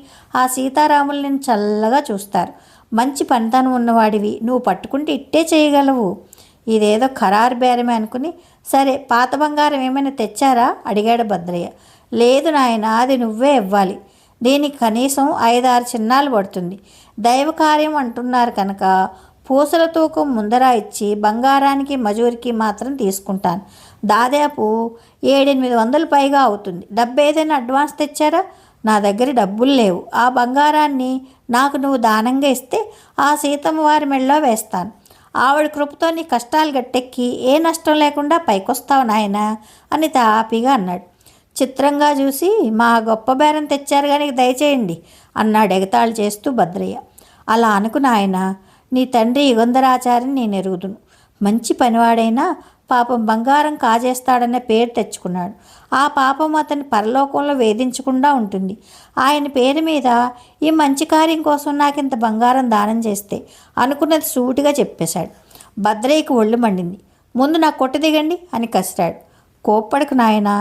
ఆ సీతారాములు నేను చల్లగా చూస్తారు. మంచి పనితనం ఉన్నవాడివి, నువ్వు పట్టుకుంటే ఇట్టే చేయగలవు. ఇదేదో ఖరారు బేరమే అనుకుని, సరే పాత బంగారం ఏమైనా తెచ్చారా అడిగాడు భద్రయ్య. లేదు నాయన, అది నువ్వే ఇవ్వాలి. దీనికి కనీసం 5-6 చిన్నాలు పడుతుంది. దైవ కార్యం అంటున్నారు కనుక పూసల తూకం ముందర ఇచ్చి బంగారానికి మజూరికి మాత్రం తీసుకుంటాను. దాదాపు 700-800 పైగా అవుతుంది. డబ్బు ఏదైనా అడ్వాన్స్ తెచ్చారా? నా దగ్గర డబ్బులు లేవు. ఆ బంగారాన్ని నాకు నువ్వు దానంగా ఇస్తే ఆ సీతమ్మ వారి మెళ్ళలో వేస్తాను. ఆవిడ కృపతో నీ కష్టాలు గట్టెక్కి ఏ నష్టం లేకుండా పైకొస్తావు నాయనా అని తాపిగా అన్నాడు. చిత్రంగా చూసి మా గొప్ప బేరం తెచ్చారు కానీ దయచేయండి అన్నాడు ఎగతాళి చేస్తూ భద్రయ్య. అలా అనుకున్న ఆయన, నీ తండ్రి యుగంధరాచార్యని నేను ఎరుగుదును. మంచి పనివాడైనా పాపం బంగారం కాజేస్తాడనే పేరు తెచ్చుకున్నాడు. ఆ పాపం అతని పరలోకంలో వేధించకుండా ఉంటుంది. ఆయన పేరు మీద ఈ మంచి కార్యం కోసం నాకు ఇంత బంగారం దానం చేస్తే అనుకున్నది సూటిగా చెప్పేశాడు. భద్రయ్యకు ఒళ్ళు మండింది. ముందు నా కొట్టు దిగండి అని కసిరాడు. కోప్పడకు నాయనా,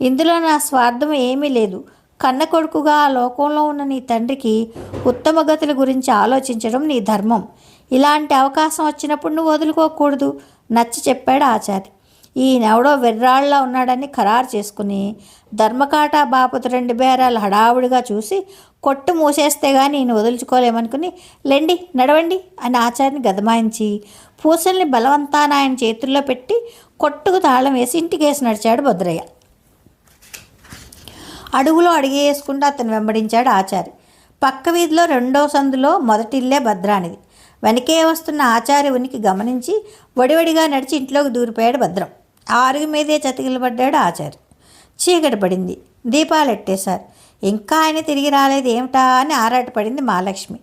ఇందులో నా స్వార్థం ఏమీ లేదు. కన్న కొడుకుగా ఆ లోకంలో ఉన్న నీ తండ్రికి ఉత్తమ గతుల గురించి ఆలోచించడం నీ ధర్మం. ఇలాంటి అవకాశం వచ్చినప్పుడు నువ్వు వదులుకోకూడదు నచ్చి చెప్పాడు ఆచార్య. ఈయనెవడో వెర్రాళ్ళ ఉన్నాడని ఖరారు చేసుకుని ధర్మకాటా బాపతు 2 బేరాలు హడావుడిగా చూసి కొట్టు మూసేస్తే కానీ ఈయన వదులుచుకోలేమనుకుని, లెండి నడవండి అని ఆచార్యని గదమాయించి పూసల్ని బలవంతాన ఆయన చేతుల్లో పెట్టి కొట్టుకు తాళం వేసి ఇంటికేసి నడిచాడు భద్రయ్య. అడుగులో అడిగేసుకుంటూ అతను వెంబడించాడు ఆచార్య. పక్క వీధిలో 2వ సందులో మొదటిల్లే భద్రానిది. వెనకే వస్తున్న ఆచార్య ఉనికి గమనించి వడివడిగా నడిచి ఇంట్లోకి దూరిపోయాడు భద్రం. ఆ అరుగు మీదే చతికిలబడ్డాడు ఆచార్య. చీకటి పడింది. దీపాలు ఎట్టేశారు. ఇంకా ఆయన తిరిగి రాలేదు ఏమిటా అని ఆరాటపడింది మహాలక్ష్మి.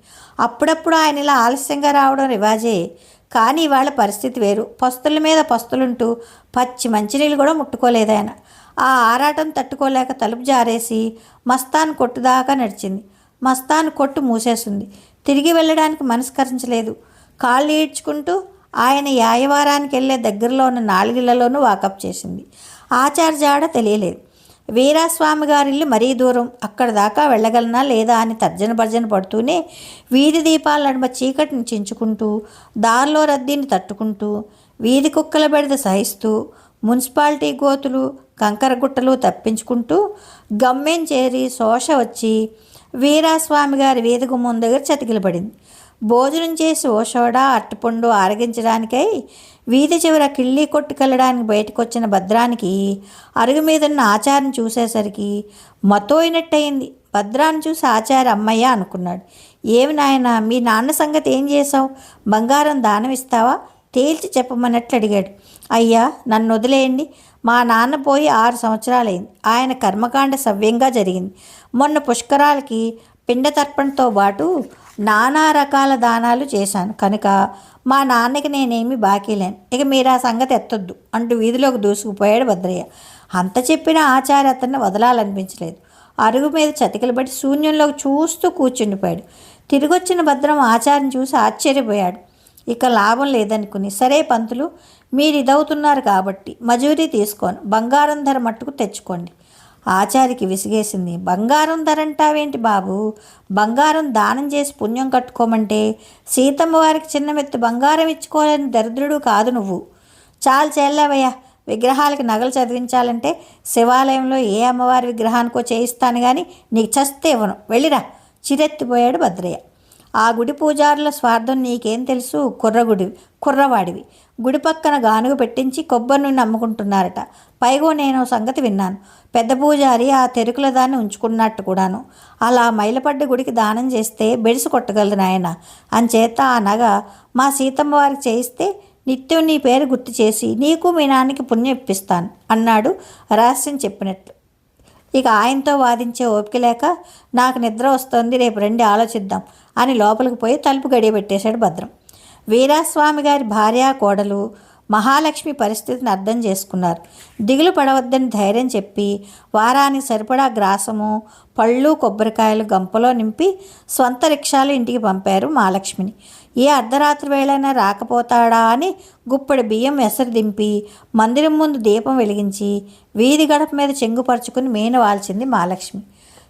అప్పుడప్పుడు ఆయన ఇలా ఆలస్యంగా రావడం రివాజే. కానీ ఇవాళ పరిస్థితి వేరు. పస్తుల మీద పస్తులుంటూ పచ్చి మంచినీళ్ళు కూడా ముట్టుకోలేదు ఆయన. ఆ ఆరాటం తట్టుకోలేక తలుపు జారేసి మస్తాన్ కొట్టుదాకా నడిచింది. మస్తాన్ కొట్టు మూసేసింది. తిరిగి వెళ్ళడానికి మనస్కరించలేదు. కాళ్ళు ఈడ్చుకుంటూ ఆయన యాయవారానికి వెళ్ళే దగ్గరలో ఉన్న 4 ఇళ్లలోనూ వాకప్ చేసింది. ఆచార్య జాడ తెలియలేదు. వీరాస్వామి గారి ఇల్లు మరీ దూరం. అక్కడ దాకా వెళ్ళగలనా లేదా అని తర్జన భర్జన పడుతూనే వీధి దీపాల నడుమ చీకటిని చించుకుంటూ, దారిలో రద్దీని తట్టుకుంటూ, వీధి కుక్కల బెడద సహిస్తూ, మున్సిపాలిటీ గోతులు కంకరగుట్టలు తప్పించుకుంటూ గమ్యం చేరి శోష వచ్చి వీరాస్వామి గారి వీధి గుమ్మం దగ్గర చతికిలబడింది. భోజనం చేసి ఓ సోడా అరటిపండు ఆరగించడానికై వీధి చివర కిళ్ళీ కొట్టుకెళ్ళడానికి బయటకు వచ్చిన భద్రానికి అరుగు మీదున్న ఆచార్యని చూసేసరికి మతోయినట్టయింది. భద్రాన్ని చూసి ఆచార్య అమ్మయ్య అనుకున్నాడు. ఏమి నాయన, మీ నాన్న సంగతి ఏం చేసావు? బంగారం దానం ఇస్తావా? తేల్చి చెప్పమన్నట్లు అడిగాడు. అయ్యా, నన్ను వదిలేయండి. మా నాన్న పోయి 6 సంవత్సరాలైంది. ఆయన కర్మకాండ సవ్యంగా జరిగింది. మొన్న పుష్కరాలకి పిండ తర్పణతో పాటు నానా రకాల దానాలు చేశాను కనుక మా నాన్నకి నేనేమీ బాకీ లేను. ఇక మీరు ఆ సంగతి ఎత్తొద్దు అంటూ వీధిలోకి దూసుకుపోయాడు భద్రయ్య. అంత చెప్పిన ఆచార్య అతన్ని వదలాలనిపించలేదు. అరుగు మీద చతికిలబడి శూన్యంలోకి చూస్తూ కూర్చుండిపోయాడు. తిరిగొచ్చిన భద్రం ఆచార్యని చూసి ఆశ్చర్యపోయాడు. ఇక లాభం లేదనుకుని, సరే పంతులు, మీరు ఇదవుతున్నారు కాబట్టి మజూరీ తీసుకోను, బంగారం ధర మట్టుకు తెచ్చుకోండి. ఆచార్యకి విసిగేసింది. బంగారం ధర అంటావేంటి బాబు? బంగారం దానం చేసి పుణ్యం కట్టుకోమంటే సీతమ్మ వారికి చిన్నమెత్తి బంగారం ఇచ్చుకోవాలని దరిద్రుడు కాదు నువ్వు. చాలు చెల్లవయ్యా. విగ్రహాలకి నగలు చదివించాలంటే శివాలయంలో ఏ అమ్మవారి విగ్రహానికో చేయిస్తాను కానీ నీకు చస్తే ఇవ్వను, వెళ్ళిరా చిరెత్తిపోయాడు భద్రయ్య. ఆ గుడి పూజారుల స్వార్థం నీకేం తెలుసు? కుర్రవాడివి. గుడి పక్కన గానుగు పెట్టించి కొబ్బరి నూనె అమ్ముకుంటున్నారట. పైగా నేను సంగతి విన్నాను, పెద్ద పూజారి ఆ తెరుకుల దాన్ని ఉంచుకున్నట్టు కూడాను. అలా మైలపడ్డ గుడికి దానం చేస్తే బెడిసి కొట్టగలదు నాయన. అంచేత ఆ నగ మా సీతమ్మ వారికి చేయిస్తే నిత్యం నీ పేరు గుర్తు చేసి నీకు మీ నాన్నకి పుణ్యం ఇప్పిస్తాను అన్నాడు రహస్యం చెప్పినట్లు. ఇక ఆయనతో వాదించే ఓపిక లేక నాకు నిద్ర వస్తుంది, రేపు రండి ఆలోచిద్దాం అని లోపలికి పోయి తలుపు గడియబెట్టేశాడు భద్రం. వీరాస్వామి గారి భార్య కోడలు మహాలక్ష్మి పరిస్థితిని అర్థం చేసుకున్నారు. దిగులు పడవద్దని ధైర్యం చెప్పి వారానికి సరిపడా గ్రాసము, పళ్ళు, కొబ్బరికాయలు గంపలో నింపి స్వంత రిక్షాలు ఇంటికి పంపారు మహాలక్ష్మిని. ఏ అర్ధరాత్రి వేళైనా రాకపోతాడా అని గుప్పెడు బియ్యం ఎసరు దింపి మందిరం ముందు దీపం వెలిగించి వీధి గడప మీద చెంగుపరుచుకుని మేన వాల్చింది మహాలక్ష్మి.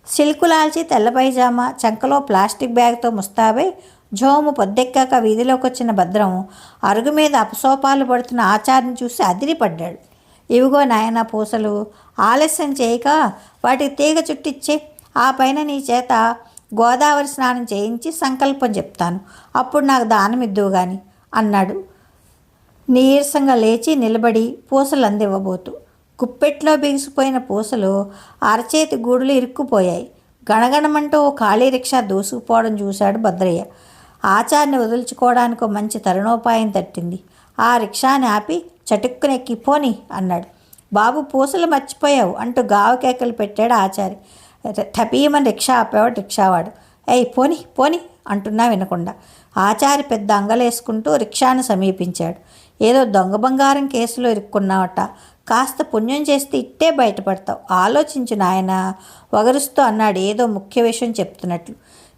సిల్కులాల్చి తెల్ల పైజామా, చంకలో ప్లాస్టిక్ బ్యాగ్తో ముస్తాబై జోము పొద్దెక్కాక వీధిలోకి వచ్చిన భద్రం అరుగు మీద అపసోపాలు పడుతున్న ఆచార్ని చూసి అదిరిపడ్డాడు. ఇవిగో నాయన పూసలు, ఆలస్యం చేయక వాటికి తీగ చుట్టిచ్చే, ఆ పైన నీ చేత గోదావరి స్నానం చేయించి సంకల్పం చెప్తాను, అప్పుడు నాకు దానం ఇద్దువు గాని అన్నాడు నీరసంగా లేచి నిలబడి పూసలు అందివ్వబోతూ. గుప్పెట్లో బిగిసిపోయిన పూసలు అరచేతి గూడులు ఇరుక్కుపోయాయి. గణగణమంటూ ఓ ఖాళీ రిక్షా దూసుకుపోవడం చూశాడు భద్రయ్య. ఆచార్ని వదులుచుకోవడానికి మంచి తరుణోపాయం తట్టింది. ఆ రిక్షాని ఆపి చటుక్కునెక్కి పోని అన్నాడు. బాబు పూసలు మర్చిపోయావు అంటూ గావు కేకలు పెట్టాడు ఆచారి. టపీమని రిక్షా ఆపేవాడు రిక్షావాడు. ఏయ్ పోని పోని అంటున్నా వినకుండా ఆచారి పెద్ద అంగలేసుకుంటూ రిక్షాను సమీపించాడు. ఏదో దొంగ బంగారం కేసులో ఇరుక్కున్నావట, కాస్త పుణ్యం చేస్తే ఇట్టే బయటపడతావు, ఆలోచించు నాయన వగరుస్తూ అన్నాడు ఏదో ముఖ్య విషయం చెప్తున్నట్లు.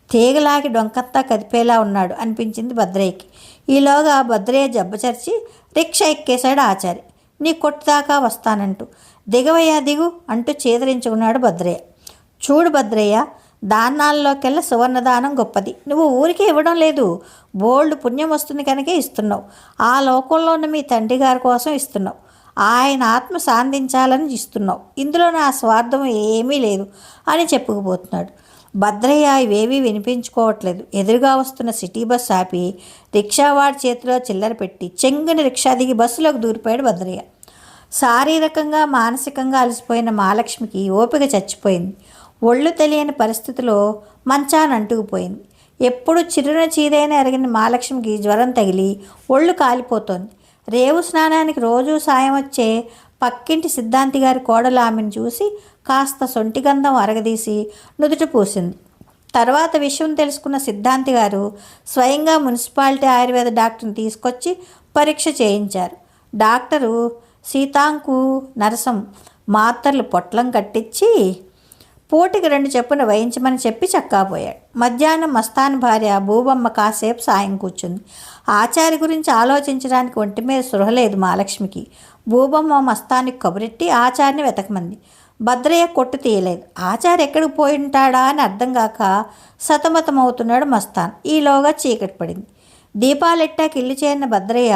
తీగలాగి డొంకంతా కదిపేలా ఉన్నాడు అనిపించింది భద్రయ్యకి. ఈలోగా భద్రయ్య జబ్బచరిచి రిక్షా ఎక్కేశాడు ఆచారి. నీ కొట్టుదాకా వస్తానంటూ. దిగవయ్యా దిగు అంటూ చేదరించుకున్నాడు భద్రయ్య. చూడు భద్రయ్య, దానాల్లోకెల్లా సువర్ణదానం గొప్పది. నువ్వు ఊరికే ఇవ్వడం లేదు, బోల్డ్ పుణ్యం వస్తుంది కనుకే ఇస్తున్నావు. ఆ లోకంలో ఉన్న మీ తండ్రి గారి కోసం ఇస్తున్నావు, ఆయన ఆత్మ శాంతించాలని ఇస్తున్నావు. ఇందులో నా స్వార్థం ఏమీ లేదు అని చెప్పుకుపోతున్నాడు. భద్రయ్య ఇవేవీ వినిపించుకోవట్లేదు. ఎదురుగా వస్తున్న సిటీ బస్ ఆపి రిక్షావాడి చేతిలో చిల్లర పెట్టి చెంగుని రిక్షా దిగి బస్సులోకి దూరిపోయాడు భద్రయ్య. శారీరకంగా మానసికంగా అలసిపోయిన మహాలక్ష్మికి ఓపిక చచ్చిపోయింది. ఒళ్ళు తెలియని పరిస్థితిలో మంచాన అంటుకుపోయింది. ఎప్పుడు చిరున చీదైన ఎరగిన మహాలక్ష్మికి జ్వరం తగిలి ఒళ్ళు కాలిపోతోంది. రేవు స్నానానికి రోజూ సాయం వచ్చే పక్కింటి సిద్ధాంతి గారి కోడలు ఆమెను చూసి కాస్త సొంటిగంధం అరగదీసి నుదుట పూసింది. తర్వాత విషయం తెలుసుకున్న సిద్ధాంతి గారు స్వయంగా మున్సిపాలిటీ ఆయుర్వేద డాక్టర్ని తీసుకొచ్చి పరీక్ష చేయించారు. డాక్టరు సీతాంకు నరసం మాత్రలు పొట్లం కట్టించి పూటికి 2 చెప్పున వేయించమని చెప్పి చక్కాపోయాడు. మధ్యాహ్నం మస్తాన్ భార్య భూబమ్మ కాసేపు సాయం కూర్చుంది. ఆచారి గురించి ఆలోచించడానికి ఒంటి మీద సృహలేదు మహాలక్ష్మికి. భూబమ్మ మస్తానికి కబురెట్టి ఆచారిని వెతకమంది. భద్రయ్య కొట్టు తీయలేదు. ఆచారి ఎక్కడికి పోయి ఉంటాడా అని అర్థం కాక సతమతమవుతున్నాడు మస్తాన్. ఈలోగా చీకటి పడింది. దీపాలెట్టాకి ఇల్లు చేరిన భద్రయ్య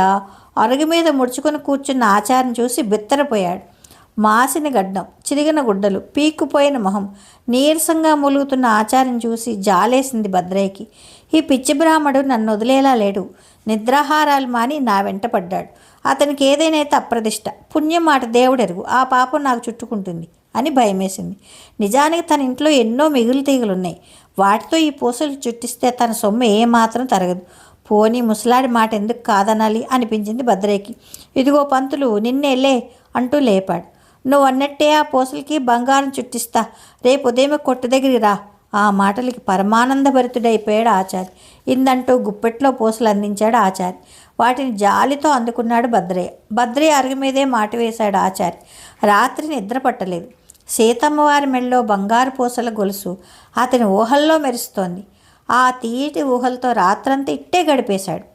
అరుగు మీద ముడుచుకొని కూర్చున్న ఆచారిని చూసి బిత్తరపోయాడు. మాసిన గడ్డం, చిరిగిన గుడ్డలు, పీక్కుపోయిన మొహం, నీరసంగా మూలుగుతున్న ఆచార్యం చూసి జాలేసింది భద్రయ్యకి. ఈ పిచ్చి బ్రాహ్మడు నన్ను వదిలేలా లేడు. నిద్రాహారాలు మాని నా వెంట పడ్డాడు. అతనికి ఏదైనా అప్రదిష్ట, పుణ్యం మాట దేవుడెరుగు, ఆ పాపం నాకు చుట్టుకుంటుంది అని భయమేసింది. నిజానికి తన ఇంట్లో ఎన్నో మిగులు తీగలున్నాయి. వాటితో ఈ పూసలు చుట్టిస్తే తన సొమ్ము ఏమాత్రం తరగదు. పోనీ ముసలాడి మాట ఎందుకు కాదనాలి అనిపించింది భద్రయ్యకి. ఇదిగో పంతులు నిన్నేలే అంటూ లేపాడు. నువ్వు అన్నట్టే ఆ పూసలకి బంగారం చుట్టిస్తా, రేపు ఉదయం కొట్టు దగ్గరికి రా. ఆ మాటలకి పరమానందభరితుడైపోయాడు ఆచారి. ఇందంటూ గుప్పెట్లో పూసలు అందించాడు ఆచారి. వాటిని జాలితో అందుకున్నాడు భద్రయ్య. భద్రయ్య అరుగు మీదే మాట వేశాడు ఆచారి. రాత్రి నిద్ర పట్టలేదు. సీతమ్మవారి మెళ్ళలో బంగారు పూసల గొలుసు అతని ఊహల్లో మెరుస్తోంది. ఆ తీయటి ఊహలతో రాత్రంతా ఇట్టే గడిపేశాడు.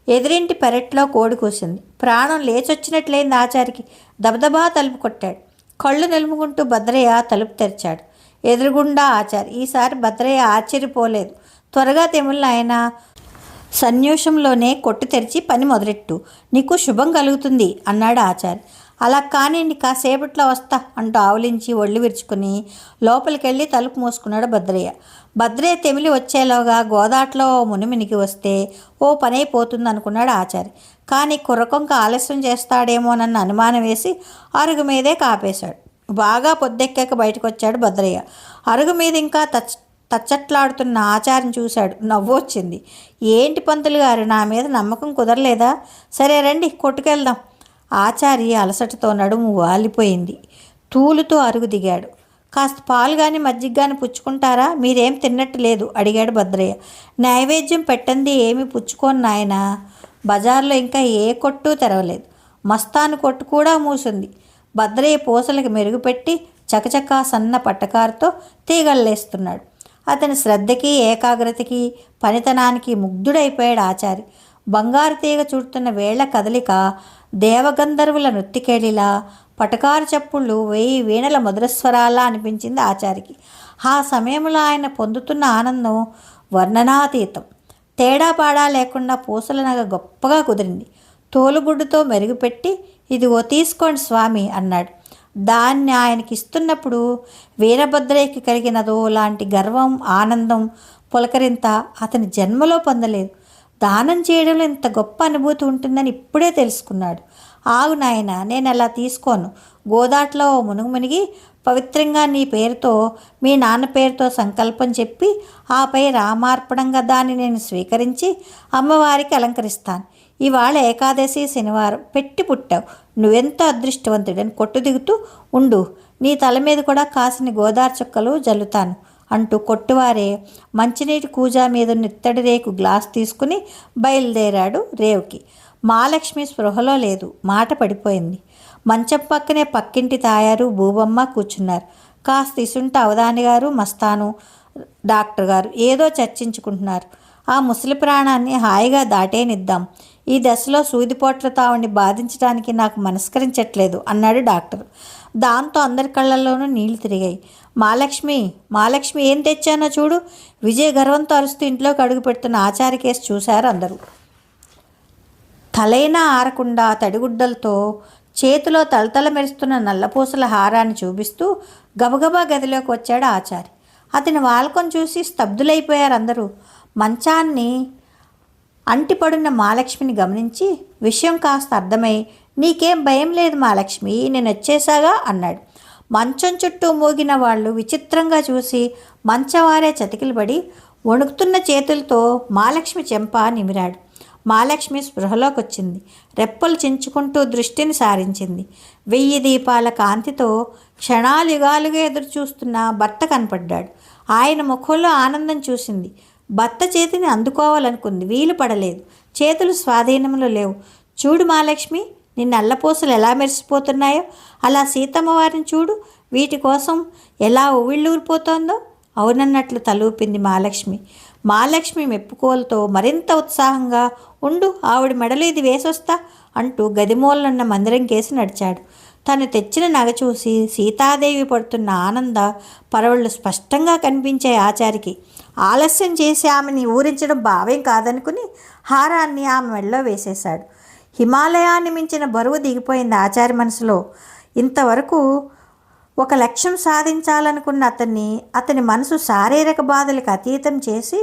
ఎదురింటి పెరట్లో కోడి కూసింది. ప్రాణం లేచొచ్చినట్లయింది ఆచారికి. దబదబా తలుపు కొట్టాడు. కళ్ళు నిలుముకుంటూ భద్రయ్య తలుపు తెరిచాడు. ఎదురుగుండా ఆచారి. ఈసారి భద్రయ్య ఆశ్చర్యపోలేదు. త్వరగా తెముళ్ళు ఆయన సన్యూషంలోనే కొట్టు తెరిచి పని మొదలెట్టు, నీకు శుభం కలుగుతుంది అన్నాడు ఆచారి. అలా కానివ్వండి, కాసేపట్లో వస్తా అంటూ ఆవులించి ఒళ్ళు విరుచుకుని లోపలికెళ్ళి తలుపు మూసుకున్నాడు భద్రయ్య. భద్రయ్య తెమిలి వచ్చేలోగా గోదాట్లో మునిమినికి వస్తే ఓ పనైపోతుంది అనుకున్నాడు ఆచారి. కానీ కుర్రకొంక ఆలస్యం చేస్తాడేమోనన్న అనుమానం వేసి అరుగు మీదే కాపేశాడు. బాగా పొద్దెక్కాక బయటకు వచ్చాడు భద్రయ్య. అరుగు మీద ఇంకా తచ్చట్లాడుతున్న ఆచార్యని చూశాడు. నవ్వొచ్చింది. ఏంటి పంతులు గారు, నా మీద నమ్మకం కుదరలేదా? సరే రండి, కొట్టుకెళ్దాం. ఆచారి అలసటతో నడుము వాలిపోయింది. తూలుతూ అరుగు దిగాడు. కాస్త పాలు కానీ మజ్జిగ కానీ పుచ్చుకుంటారా? మీరేం తిన్నట్టు లేదు అడిగాడు భద్రయ్య. నైవేద్యం పెట్టంది ఏమి పుచ్చుకోను నాయనా. బజార్లో ఇంకా ఏ కొట్టు తెరవలేదు. మస్తాను కొట్టు కూడా మూసింది. భద్రయ్య పూసలకి మెరుగుపెట్టి చకచకా సన్న పట్టకారుతో తీగల్లేస్తున్నాడు. అతని శ్రద్ధకి ఏకాగ్రతకి పనితనానికి ముగ్ధుడైపోయాడు ఆచారి. బంగారు తీగ చుడుతున్న వేళ్ల కదలిక దేవగంధర్వుల నృత్తికేళిలా, పటకారు చప్పుళ్ళు 1000 వీణల మధురస్వరాల్లా అనిపించింది ఆచారికి. ఆ సమయంలో ఆయన పొందుతున్న ఆనందం వర్ణనాతీతం. తేడా పాడా లేకుండా పూసల నగ గొప్పగా కుదిరింది. తోలుగుడ్డుతో మెరుగుపెట్టి ఇదిగో తీసుకోండి స్వామి అన్నాడు. దాన్ని ఆయనకి ఇస్తున్నప్పుడు వీరభద్రయ్యకి కలిగినదో లాంటి గర్వం, ఆనందం, పులకరింత అతని జన్మలో పొందలేదు. దానం చేయడంలో ఇంత గొప్ప అనుభూతి ఉంటుందని ఇప్పుడే తెలుసుకున్నాడు. ఆగు నాయన, నేను అలా తీసుకోను. గోదాట్లో మునుగు మునిగి పవిత్రంగా నీ పేరుతో, మీ నాన్న పేరుతో సంకల్పం చెప్పి ఆపై రామార్పణంగా దాన్ని నేను స్వీకరించి అమ్మవారికి అలంకరిస్తాను. ఇవాళ ఏకాదశి శనివారం, పెట్టి పుట్టావు. నువ్వెంతో అదృష్టవంతుడని కొట్టు దిగుతూ ఉండు. నీ తల మీద కూడా కాసిన గోదావరి చుక్కలు జల్లుతాను అంటూ కొట్టువారే మంచినీటి కూజా మీద నిత్తడి రేకు గ్లాస్ తీసుకుని బయలుదేరాడు రేవుకి. మహాలక్ష్మి స్పృహలో లేదు. మాట పడిపోయింది. మంచం పక్కనే పక్కింటి తాయారు, భూబమ్మ కూర్చున్నారు. కాస్త ఇసుంట అవధాని గారు, మస్తాను డాక్టర్ గారు ఏదో చర్చించుకుంటున్నారు. ఆ ముసలి ప్రాణాన్ని హాయిగా దాటేనిద్దాం. ఈ దశలో సూదిపోట్ల తావుని బాధించడానికి నాకు మనస్కరించట్లేదు అన్నాడు డాక్టర్. దాంతో అందరి కళ్ళల్లోనూ నీళ్లు తిరిగాయి. మహాలక్ష్మి ఏం తెచ్చానో చూడు. విజయ్ గర్వంతో అరుస్తూ ఇంట్లోకి అడుగు పెడుతున్న ఆచార్య కేసు చూశారు అందరూ. తలైనా ఆరకుండా తడిగుడ్డలతో చేతిలో తలతల మెరుస్తున్న నల్లపూసల హారాన్ని చూపిస్తూ గబగబా గదిలోకి వచ్చాడు ఆచారి. అతని వాలకం చూసి స్తబ్దులైపోయారు అందరూ. మంచాన్ని అంటిపడున్న మహాలక్ష్మిని గమనించి విషయం కాస్త అర్థమై, నీకేం భయం లేదు మహాలక్ష్మి, నేను వచ్చేసాగా అన్నాడు. మంచం చుట్టూ మోగిన వాళ్ళు విచిత్రంగా చూసి మంచవారే చతికిలబడి వణుకుతున్న చేతులతో మహాలక్ష్మి చెంప నిమిరాడు. మహాలక్ష్మి స్పృహలోకి వచ్చింది. రెప్పలు చించుకుంటూ దృష్టిని సారించింది. 1000 దీపాల కాంతితో క్షణాలుగాలుగా ఎదురు చూస్తున్న భర్త కనపడ్డాడు. ఆయన ముఖంలో ఆనందం చూసింది. భర్త చేతిని అందుకోవాలనుకుంది. వీలు పడలేదు. చేతులు స్వాధీనంలో లేవు. చూడు మహాలక్ష్మి, నీ నల్లపూసలు ఎలా మెరిసిపోతున్నాయో, అలా సీతమ్మ వారిని చూడు, వీటి కోసం ఎలా ఉవ్విళ్ళూరిపోతోందో. అవునన్నట్లు తలూపింది మహాలక్ష్మి మెప్పుకోలతో మరింత ఉత్సాహంగా, ఉండు ఆవిడ మెడలు ఇది వేసొస్తా అంటూ గదిమూలనున్న మందిరం కేసి నడిచాడు. తను తెచ్చిన నగ చూసి సీతాదేవి పడుతున్న ఆనంద పరవళ్ళు స్పష్టంగా కనిపించే ఆచారికి. ఆలస్యం చేసి ఆమెని ఊరించడం భావ్యం కాదనుకుని హారాన్ని ఆమె మెడలో వేసేశాడు. హిమాలయాన్ని మించిన బరువు దిగిపోయింది ఆచారి మనసులో. ఇంతవరకు ఒక లక్ష్యం సాధించాలనుకున్న అతని మనసు శారీరక బాధలకు అతీతం చేసి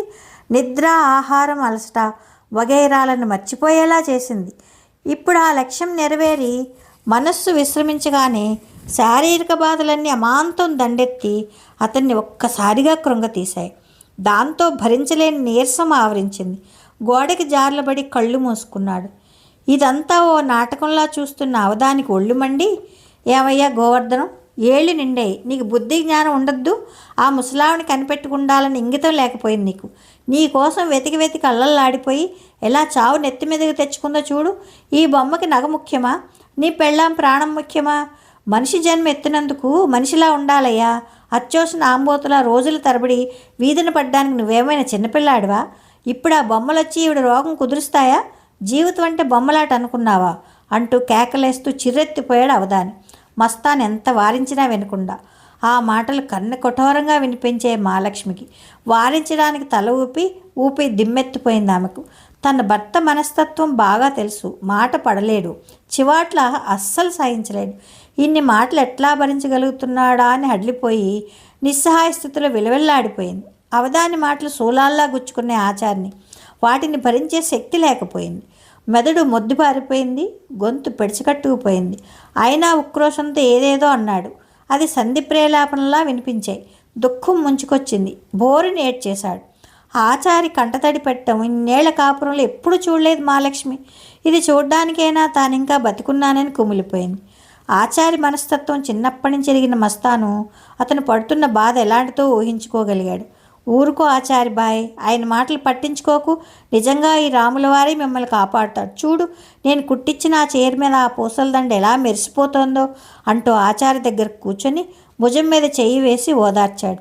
నిద్ర, ఆహారం, అలసట వగైరాలను మర్చిపోయేలా చేసింది. ఇప్పుడు ఆ లక్ష్యం నెరవేరి మనస్సు విశ్రమించగానే శారీరక బాధలన్నీ అమాంతం దండెత్తి అతన్ని ఒక్కసారిగా కృంగతీశాయి. దాంతో భరించలేని నీరసం ఆవరించింది. గోడకి జార్లబడి కళ్ళు మూసుకున్నాడు. ఇదంతా ఓ నాటకంలా చూస్తున్న అవధానికి ఒళ్ళు మండి, ఏమయ్యా గోవర్ధనం, ఏళ్ళు నిండాయి, నీకు బుద్ధి జ్ఞానం ఉండద్దు? ఆ ముసలావిని కనిపెట్టుకుండాలని ఇంగితం లేకపోయింది నీకు. నీ కోసం వెతికి అల్లల్లాడిపోయి ఎలా చావు నెత్తి మీదకి తెచ్చుకుందో చూడు. ఈ బొమ్మకి నగ ముఖ్యమా? నీ పెళ్ళాం ప్రాణం ముఖ్యమా? మనిషి జన్మ ఎత్తినందుకు మనిషిలా ఉండాలయ్యా. అచ్చోసిన ఆంబోతులా రోజుల తరబడి వీధిన పడ్డానికి నువ్వేమైనా చిన్నపిల్లాడివా? ఇప్పుడు ఆ బొమ్మలొచ్చి ఈవిడ రోగం కుదురుస్తాయా? జీవితం అంటే బొమ్మలాట అనుకున్నావా అంటూ కేకలేస్తూ చిర్రెత్తిపోయాడు అవధాని. మస్తాన్ ఎంత వారించినా వినకుండా. ఆ మాటలు కన్ను కఠోరంగా వినిపించే మహాలక్ష్మికి వారించడానికి తల ఊపి దిమ్మెత్తిపోయింది ఆమెకు. తన భర్త మనస్తత్వం బాగా తెలుసు. మాట పడలేడు. చివాట్ల అస్సలు సహించలేడు. ఇన్ని మాటలు ఎట్లా భరించగలుగుతున్నాడా అని హడిలిపోయి నిస్సహాయ స్థితిలో విలవిల్లాడిపోయింది. అవధాని మాటలు శూలాల్లా గుచ్చుకునే ఆచారిని. వాటిని భరించే శక్తి లేకపోయింది. మెదడు మొద్దుబారిపోయింది. గొంతు పెడిచికట్టుకుపోయింది. అయినా ఉక్రోషంతో ఏదేదో అన్నాడు. అది సంధి ప్రేలాపనలా వినిపించాయి. దుఃఖం ముంచుకొచ్చింది. బోరుని ఏడ్చేశాడు. ఆచారి కంటతడి పెట్టడం ఇన్నేళ్ల కాపురంలో ఎప్పుడు చూడలేదు మహాలక్ష్మి. ఇది చూడ్డానికైనా తానింకా బతికున్నానని కుమిలిపోయింది. ఆచారి మనస్తత్వం చిన్నప్పటి నుంచి ఎరిగిన మస్తాను అతను పడుతున్న బాధ ఎలాంటిదో ఊహించుకోగలిగాడు. ఊరుకో ఆచారి బాయ్, ఆయన మాటలు పట్టించుకోకు. నిజంగా ఈ రాముల వారే మిమ్మల్ని కాపాడుతాడు. చూడు, నేను కుట్టించిన ఆ చీర మీద ఆ పూసల దండ ఎలా మెరిసిపోతోందో అంటూ ఆచారి దగ్గర కూర్చొని భుజం మీద చెయ్యి వేసి ఓదార్చాడు.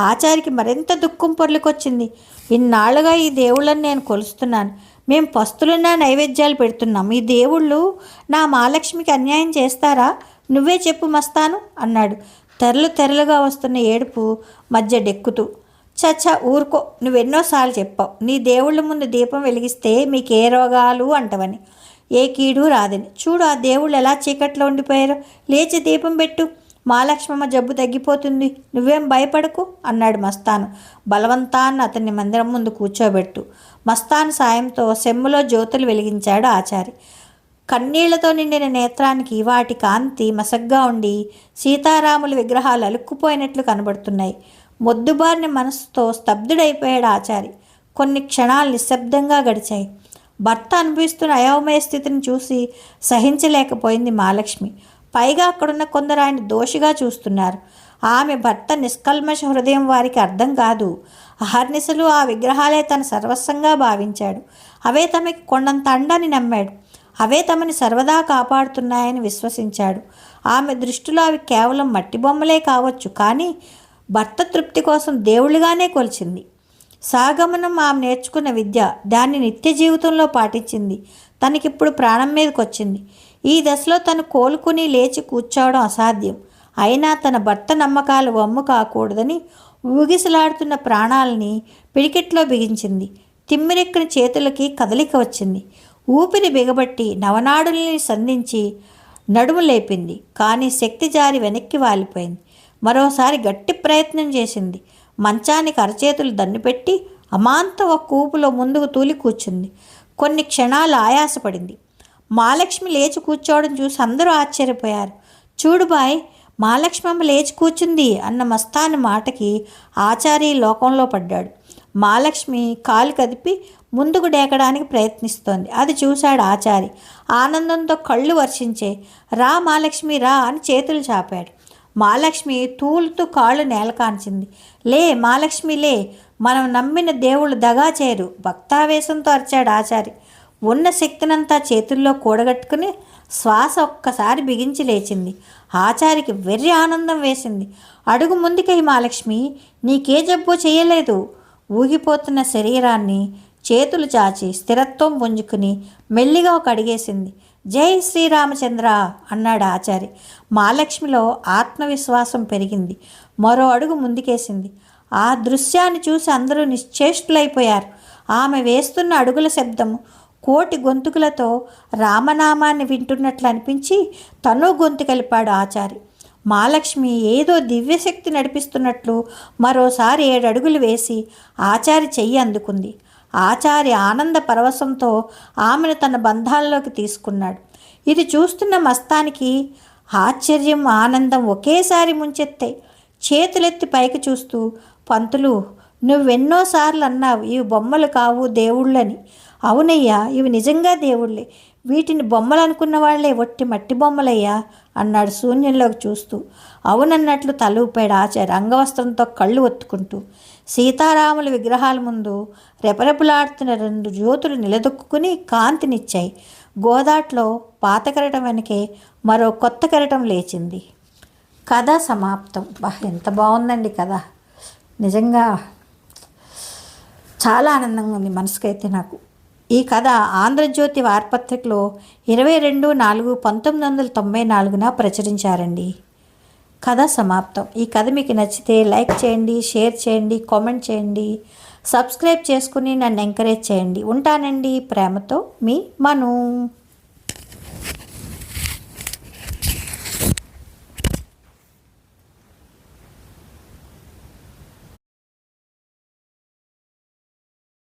ఆచారికి మరింత దుఃఖం పొర్లుకొచ్చింది. ఇన్నాళ్ళుగా ఈ దేవుళ్ళని నేను కొలుస్తున్నాను. మేము పస్తులున్న నైవేద్యాలు పెడుతున్నాం. ఈ దేవుళ్ళు నా మహాలక్ష్మికి అన్యాయం చేస్తారా? నువ్వే చెప్పు మస్తాను అన్నాడు, తెరలు తెరలుగా వస్తున్న ఏడుపు మధ్య డెక్కుతూ. చచ్చా ఊరుకో, నువ్వెన్నోసార్లు చెప్పావు నీ దేవుళ్ళ ముందు దీపం వెలిగిస్తే మీకే రోగాలు అంటవని, ఏ కీడు రాదని. చూడు, ఆ దేవుళ్ళు ఎలా చీకట్లో ఉండిపోయారో. లేచి దీపం పెట్టు, మహాలక్ష్మమ్మ జబ్బు తగ్గిపోతుంది. నువ్వేం భయపడకు అన్నాడు మస్తాను బలవంతాన్ని అతన్ని మందిరం ముందు కూర్చోబెట్టు. మస్తాను సాయంతో సెమ్ములో జ్యోతులు వెలిగించాడు ఆచారి. కన్నీళ్లతో నిండిన నేత్రానికి వాటి కాంతి మసగ్గా ఉండి సీతారాముల విగ్రహాలు అలుక్కుపోయినట్లు కనబడుతున్నాయి. మొద్దుబారిన మనసుతో స్తబ్దుడైపోయాడు ఆచారి. కొన్ని క్షణాలు నిశ్శబ్దంగా గడిచాయి. భర్త అనుభవిస్తున్న అయోమయ స్థితిని చూసి సహించలేకపోయింది మహాలక్ష్మి. పైగా అక్కడున్న కొందరు ఆయన దోషిగా చూస్తున్నారు. ఆమె భర్త నిష్కల్మష హృదయం వారికి అర్థం కాదు. అహర్నిశలు ఆ విగ్రహాలే తన సర్వస్వంగా భావించాడు. అవే తమకి కొండంత అండని నమ్మాడు. అవే తమని సర్వదా కాపాడుతున్నాయని విశ్వసించాడు. ఆమె దృష్టిలో అవి కేవలం మట్టి బొమ్మలే కావచ్చు, కానీ భర్త తృప్తి కోసం దేవుళ్ళుగానే కొలిచింది. సాగమనం ఆమె నేర్చుకున్న విద్య, దాన్ని నిత్య జీవితంలో పాటించింది. తనకిప్పుడు ప్రాణం మీదకి వచ్చింది. ఈ దశలో తను కోలుకుని లేచి కూర్చోవడం అసాధ్యం. అయినా తన భర్త నమ్మకాలు వమ్ము కాకూడదని ఊగిసలాడుతున్న ప్రాణాలని పిడికెట్లో బిగించింది. తిమ్మిరెక్కిన చేతులకి కదలిక వచ్చింది. ఊపిరి బిగబట్టి నవనాడుల్ని సంధించి నడుము లేపింది. కానీ శక్తి జారి వెనక్కి వాలిపోయింది. మరోసారి గట్టి ప్రయత్నం చేసింది. మంచానికి అరచేతులు దన్నుపెట్టి అమాంతం ఒక కూపులో ముందుకు తూలి కూర్చుంది. కొన్ని క్షణాలు ఆయాసపడింది. మహాలక్ష్మి లేచి కూర్చోవడం చూసి అందరూ ఆశ్చర్యపోయారు. చూడు బాయ్, మహాలక్ష్మమ్మ లేచి కూర్చుంది అన్న మస్తాను మాటకి ఆచారి లోకంలో పడ్డాడు. మహాలక్ష్మి కాలు కదిపి ముందుకు డేకడానికి ప్రయత్నిస్తోంది. అది చూశాడు ఆచారి. ఆనందంతో కళ్ళు వర్షించే, రా మహాలక్ష్మి రా అని చేతులు చాపాడు. మహాలక్ష్మి తూలుతూ కాళ్ళు నేల కాంచింది. లే మహాలక్ష్మి లే, మనం నమ్మిన దేవుళ్ళు దగా చేరు, భక్తావేశంతో అరిచాడు ఆచారి. ఉన్న శక్తినంతా చేతుల్లో కూడగట్టుకుని శ్వాస ఒక్కసారి బిగించి లేచింది. ఆచారికి వెర్రి ఆనందం వేసింది. అడుగు ముందుకై మహాలక్ష్మి, నీకే జబ్బు చేయలేదు. ఊగిపోతున్న శరీరాన్ని చేతులు చాచి స్థిరత్వం పుంజుకుని మెల్లిగా ఒక అడిగేసింది. జై శ్రీరామచంద్ర అన్నాడు ఆచారి. మహాలక్ష్మిలో ఆత్మవిశ్వాసం పెరిగింది. మరో అడుగు ముందుకేసింది. ఆ దృశ్యాన్ని చూసి అందరూ నిశ్చేష్టులైపోయారు. ఆమె వేస్తున్న అడుగుల శబ్దము కోటి గొంతుకులతో రామనామాన్ని వింటున్నట్లు అనిపించి తను గొంతు కలిపాడు ఆచారి. మహాలక్ష్మి ఏదో దివ్యశక్తి నడిపిస్తున్నట్లు మరోసారి 7 అడుగులు వేసి ఆచారి చెయ్యి అందుకుంది. ఆచారి ఆనంద పరవశంతో ఆమెను తన బంధాల్లోకి తీసుకున్నాడు. ఇది చూస్తున్న మస్తానికి ఆశ్చర్యం, ఆనందం ఒకేసారి ముంచెత్తాయి. చేతులెత్తి పైకి చూస్తూ, పంతులు, నువ్వెన్నోసార్లు అన్నావు ఇవి బొమ్మలు కావు దేవుళ్ళని. అవునయ్యా, ఇవి నిజంగా దేవుళ్ళే. వీటిని బొమ్మలు అనుకున్న వాళ్లే ఒట్టి మట్టి బొమ్మలయ్యా అన్నాడు శూన్యంలోకి చూస్తూ. అవునన్నట్లు తల ఊపాడు ఆచార్య అంగవస్త్రంతో కళ్ళు ఒత్తుకుంటూ. సీతారాముల విగ్రహాల ముందు రెపరెపలాడుతున్న 2 జ్యోతులు నిలదొక్కుని కాంతినిచ్చాయి. గోదాట్లో పాత కెరటం వెనకే మరో కొత్త కెరటం లేచింది. కథ సమాప్తం. ఎంత బాగుందండి కథ. నిజంగా చాలా ఆనందంగా ఉంది మనసుకైతే నాకు. ఈ కథ ఆంధ్రజ్యోతి వారపత్రికలో 22/4/1994 ప్రచురించారండి. కథ సమాప్తం. ఈ కథ మీకు నచ్చితే లైక్ చేయండి, షేర్ చేయండి, కామెంట్ చేయండి, సబ్స్క్రైబ్ చేసుకుని నన్ను ఎంకరేజ్ చేయండి. ఉంటానండి. ప్రేమతో మీ మను.